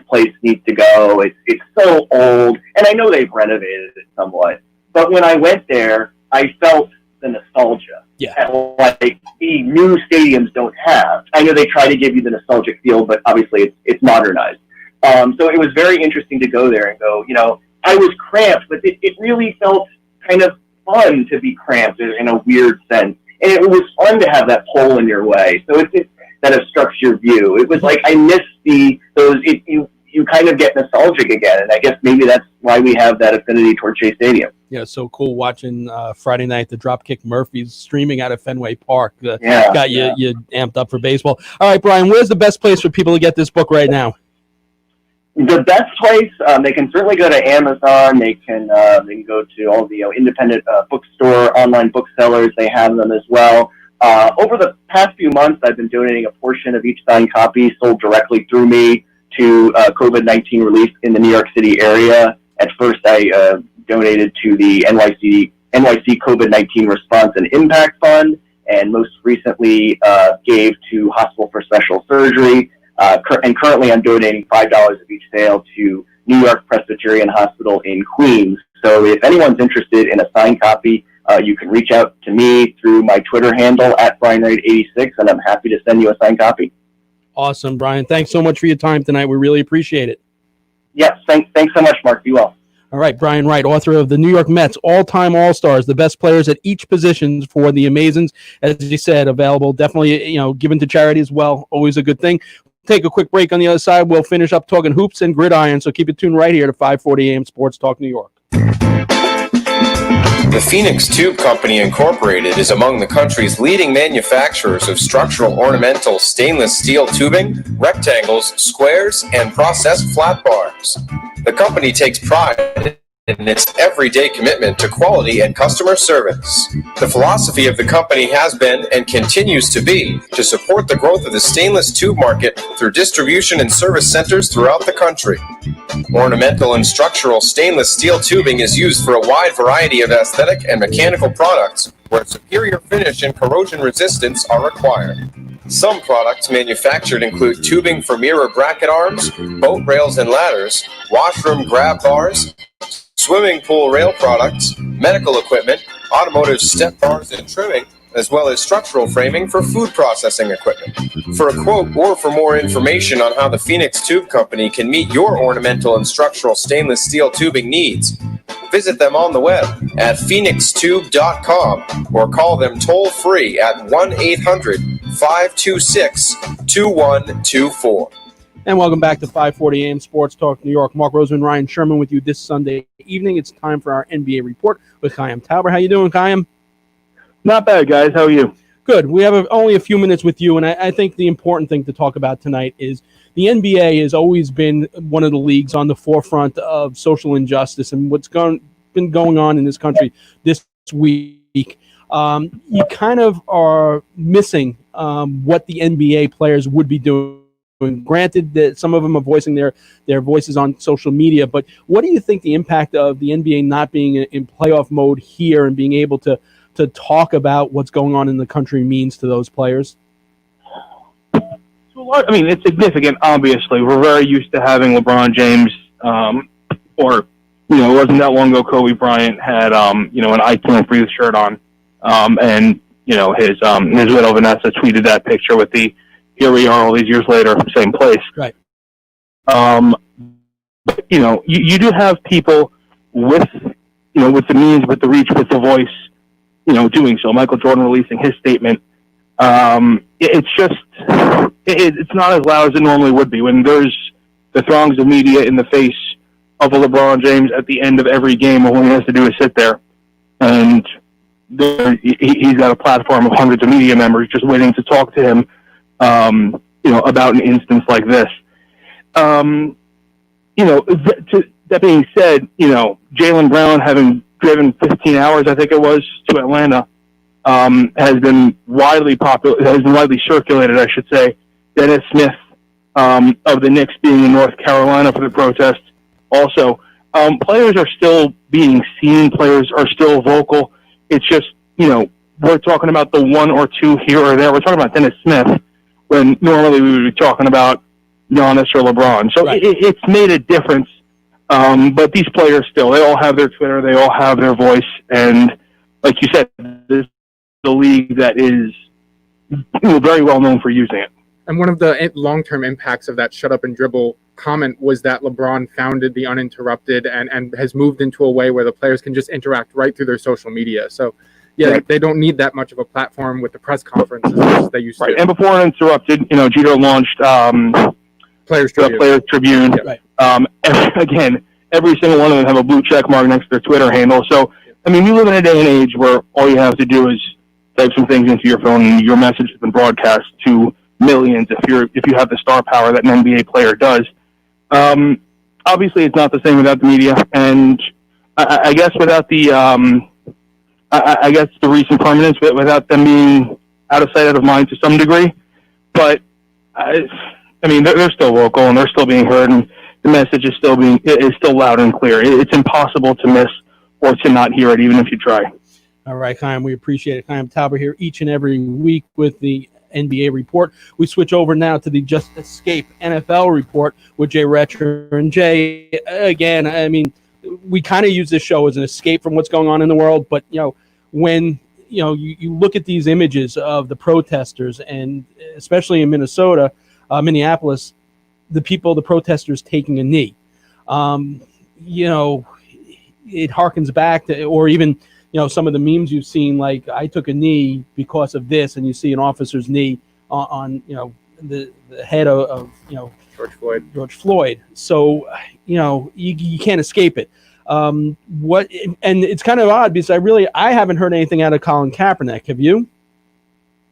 Speaker 14: place needs to go. It's so old." And I know they've renovated it somewhat, but when I went there, I felt the nostalgia.
Speaker 4: Yeah,
Speaker 14: like the new stadiums don't have. I know they try to give you the nostalgic feel, but obviously it's modernized. So it was very interesting to go there and go. I was cramped, but it really felt kind of fun to be cramped in a weird sense, and it was fun to have that pole in your way. So it's that obstructs your view. It was like I miss you kind of get nostalgic again, and I guess maybe that's why we have that affinity toward Shea Stadium.
Speaker 4: Yeah, so cool watching Friday night the Dropkick Murphys streaming out of Fenway Park. Got you amped up for baseball. All right, Brian, where's the best place for people to get this book right now?
Speaker 14: The best place, they can certainly go to Amazon. They can go to all the independent bookstore, online booksellers. They have them as well. Over the past few months, I've been donating a portion of each signed copy sold directly through me to COVID-19 relief in the New York City area. At first, I donated to the NYC COVID-19 Response and Impact Fund, and most recently gave to Hospital for Special Surgery. And currently, I'm donating $5 of each sale to New York Presbyterian Hospital in Queens. So if anyone's interested in a signed copy, you can reach out to me through my Twitter handle at BrianWright86, and I'm happy to send you a signed copy.
Speaker 4: Awesome, Brian. Thanks so much for your time tonight. We really appreciate it.
Speaker 14: Yes, thanks so much, Mark. Be well.
Speaker 4: All right, Brian Wright, author of the New York Mets all-time All-Stars, the best players at each position for the Amazons. As you said, available, definitely, given to charity as well. Always a good thing. Take a quick break on the other side. We'll finish up talking hoops and gridiron, so keep it tuned right here to 540 AM Sports Talk New York.
Speaker 6: The Phoenix Tube Company Incorporated is among the country's leading manufacturers of structural ornamental stainless steel tubing, rectangles, squares, and processed flat bars. The company takes pride in its everyday commitment to quality and customer service. The philosophy of the company has been and continues to be to support the growth of the stainless tube market through distribution and service centers throughout the country. Ornamental and structural stainless steel tubing is used for a wide variety of aesthetic and mechanical products where superior finish and corrosion resistance are required. Some products manufactured include tubing for mirror bracket arms, boat rails and ladders, washroom grab bars, swimming pool rail products, medical equipment, automotive step bars and trimming, as well as structural framing for food processing equipment. For a quote or for more information on how the Phoenix Tube Company can meet your ornamental and structural stainless steel tubing needs, visit them on the web at phoenixtube.com or call them toll-free at 1-800-526-2124.
Speaker 4: And welcome back to 540 AM Sports Talk New York. Mark Roseman, Ryan Sherman with you this Sunday evening. It's time for our NBA report with Chaim Tauber. How you doing, Chaim?
Speaker 15: Not bad, guys. How are you?
Speaker 4: Good. We have only a few minutes with you, and I think the important thing to talk about tonight is the NBA has always been one of the leagues on the forefront of social injustice and what's been going on in this country this week. You kind of are missing what the NBA players would be doing. Granted that some of them are voicing their voices on social media, but what do you think the impact of the NBA not being in playoff mode here and being able to talk about what's going on in the country means to those players?
Speaker 15: I mean, it's significant, obviously. We're very used to having LeBron James, it wasn't that long ago Kobe Bryant had, an I Can't Breathe shirt on. And his widow Vanessa tweeted that picture with the, here we are all these years later, same place.
Speaker 4: Right.
Speaker 15: But, you do have people with the means, with the reach, with the voice, doing so. Michael Jordan releasing his statement. It's not as loud as it normally would be when there's the throngs of media in the face of a LeBron James at the end of every game, and all he has to do is sit there, and he's got a platform of hundreds of media members just waiting to talk to him, about an instance like this. That being said, Jaylen Brown having driven 15 hours, I think it was, to Atlanta, has been widely circulated, I should say. Dennis Smith of the Knicks being in North Carolina for the protest. Also, players are still being seen. Players are still vocal. It's just, we're talking about the one or two here or there. We're talking about Dennis Smith when normally we would be talking about Giannis or LeBron. So right. It's made a difference. But these players still, they all have their Twitter, they all have their voice, and like you said, this is a league that is very well known for using it.
Speaker 8: And one of the long-term impacts of that shut up and dribble comment was that LeBron founded the Uninterrupted and has moved into a way where the players can just interact right through their social media. So, yeah, right. They don't need that much of a platform with the press conferences as they used to.
Speaker 15: And before Uninterrupted, Jeter launched
Speaker 8: Players
Speaker 15: Tribune.
Speaker 8: Yeah. Right.
Speaker 15: Again, every single one of them have a blue check mark next to their Twitter handle. So, I mean, we live in a day and age where all you have to do is type some things into your phone and your message has been broadcast to millions if you have the star power that an NBA player does. Obviously, it's not the same without the media, and I guess without the I guess the recent permanence, without them being out of sight, out of mind to some degree. But I mean, they're still local and they're still being heard, and the message is still loud and clear. It's impossible to miss or to not hear it, even if you try.
Speaker 4: All right, Chaim, we appreciate it. Chaim Tauber here each and every week with the NBA report. We switch over now to the Just Escape NFL report with Jay Retcher. And Jay, again, I mean, we kind of use this show as an escape from what's going on in the world, but, when you look at these images of the protesters, and especially in Minneapolis, the protesters taking a knee. It harkens back to, or even, some of the memes you've seen, like, I took a knee because of this, and you see an officer's knee on the head of George Floyd. So, you can't escape it. And it's kind of odd because I haven't heard anything out of Colin Kaepernick. Have you?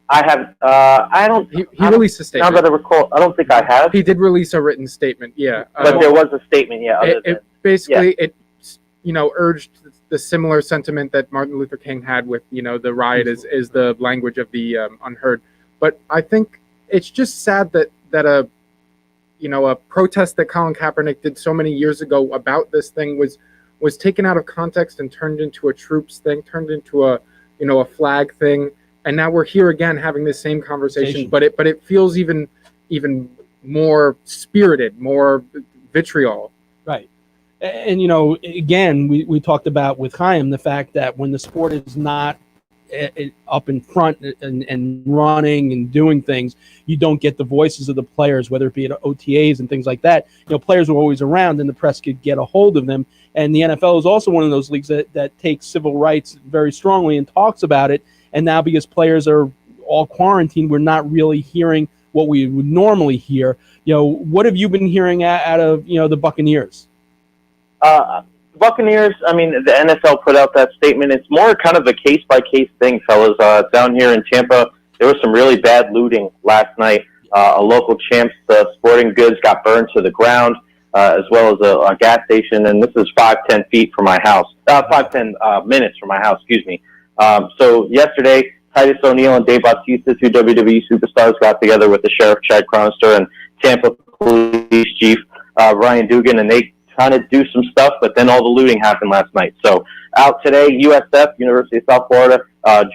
Speaker 14: I have. I don't.
Speaker 8: He released a statement.
Speaker 14: Now that I recall, I don't think I have.
Speaker 8: He did release a written statement. Yeah,
Speaker 14: but there was a statement. Yeah.
Speaker 8: It urged the similar sentiment that Martin Luther King had with the riot is the language of the unheard. But I think it's just sad that a protest that Colin Kaepernick did so many years ago about this thing was taken out of context and turned into a troops thing, turned into a flag thing. And now we're here again having this same conversation, but it feels even more spirited, more vitriol.
Speaker 4: Right. And, again, we talked about with Chaim the fact that when the sport is not up in front and running and doing things, you don't get the voices of the players, whether it be at OTAs and things like that. Players are always around and the press could get a hold of them. And the NFL is also one of those leagues that takes civil rights very strongly and talks about it. And now because players are all quarantined, we're not really hearing what we would normally hear. What have you been hearing out of, the Buccaneers?
Speaker 14: Buccaneers, I mean, the NFL put out that statement. It's more kind of a case-by-case thing, fellas. Down here in Tampa, there was some really bad looting last night. A local champ's sporting goods got burned to the ground, as well as a gas station, and this is 5-10 feet from my house. 5-10 minutes from my house, excuse me. So yesterday, Titus O'Neil and Dave Bautista, two WWE superstars, got together with the Sheriff Chad Chronister and Tampa Police Chief Ryan Dugan, and they trying to do some stuff, but then all the looting happened last night. So out today, USF, University of South Florida,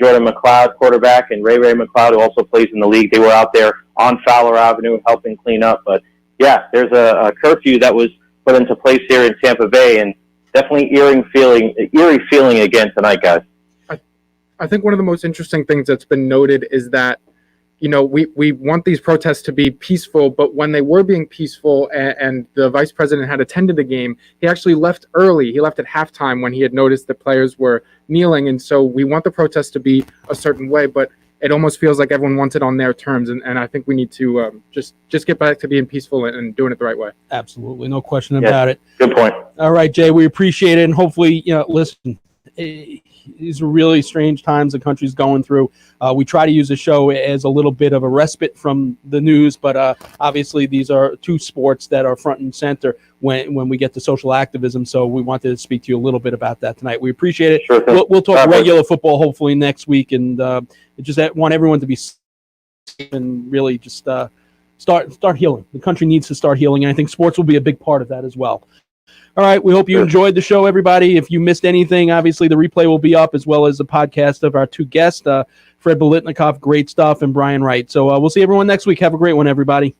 Speaker 14: Jordan McLeod, quarterback, and Ray McLeod, who also plays in the league. They were out there on Fowler Avenue helping clean up. But yeah, there's a curfew that was put into place here in Tampa Bay, and definitely eerie feeling again tonight, guys.
Speaker 8: I think one of the most interesting things that's been noted is that we want these protests to be peaceful, but when they were being peaceful and the vice president had attended the game, he actually left early. He left at halftime when he had noticed that players were kneeling. And so we want the protests to be a certain way, but it almost feels like everyone wants it on their terms. And I think we need to just get back to being peaceful and doing it the right way.
Speaker 4: Absolutely. No question about it.
Speaker 14: Good point.
Speaker 4: All right, Jay, we appreciate it. And hopefully, listen, these are really strange times the country's going through. We try to use the show as a little bit of a respite from the news, but obviously these are two sports that are front and center when we get to social activism. So we wanted to speak to you a little bit about that tonight. We appreciate it.
Speaker 14: Sure thing.
Speaker 4: We'll talk regular football hopefully next week, and just want everyone to be safe and really just start healing. The country needs to start healing, and I think sports will be a big part of that as well. All right, we hope you enjoyed the show, everybody. If you missed anything, obviously the replay will be up, as well as the podcast of our two guests, Fred Biletnikoff, great stuff, and Brian Wright. So we'll see everyone next week. Have a great one, everybody.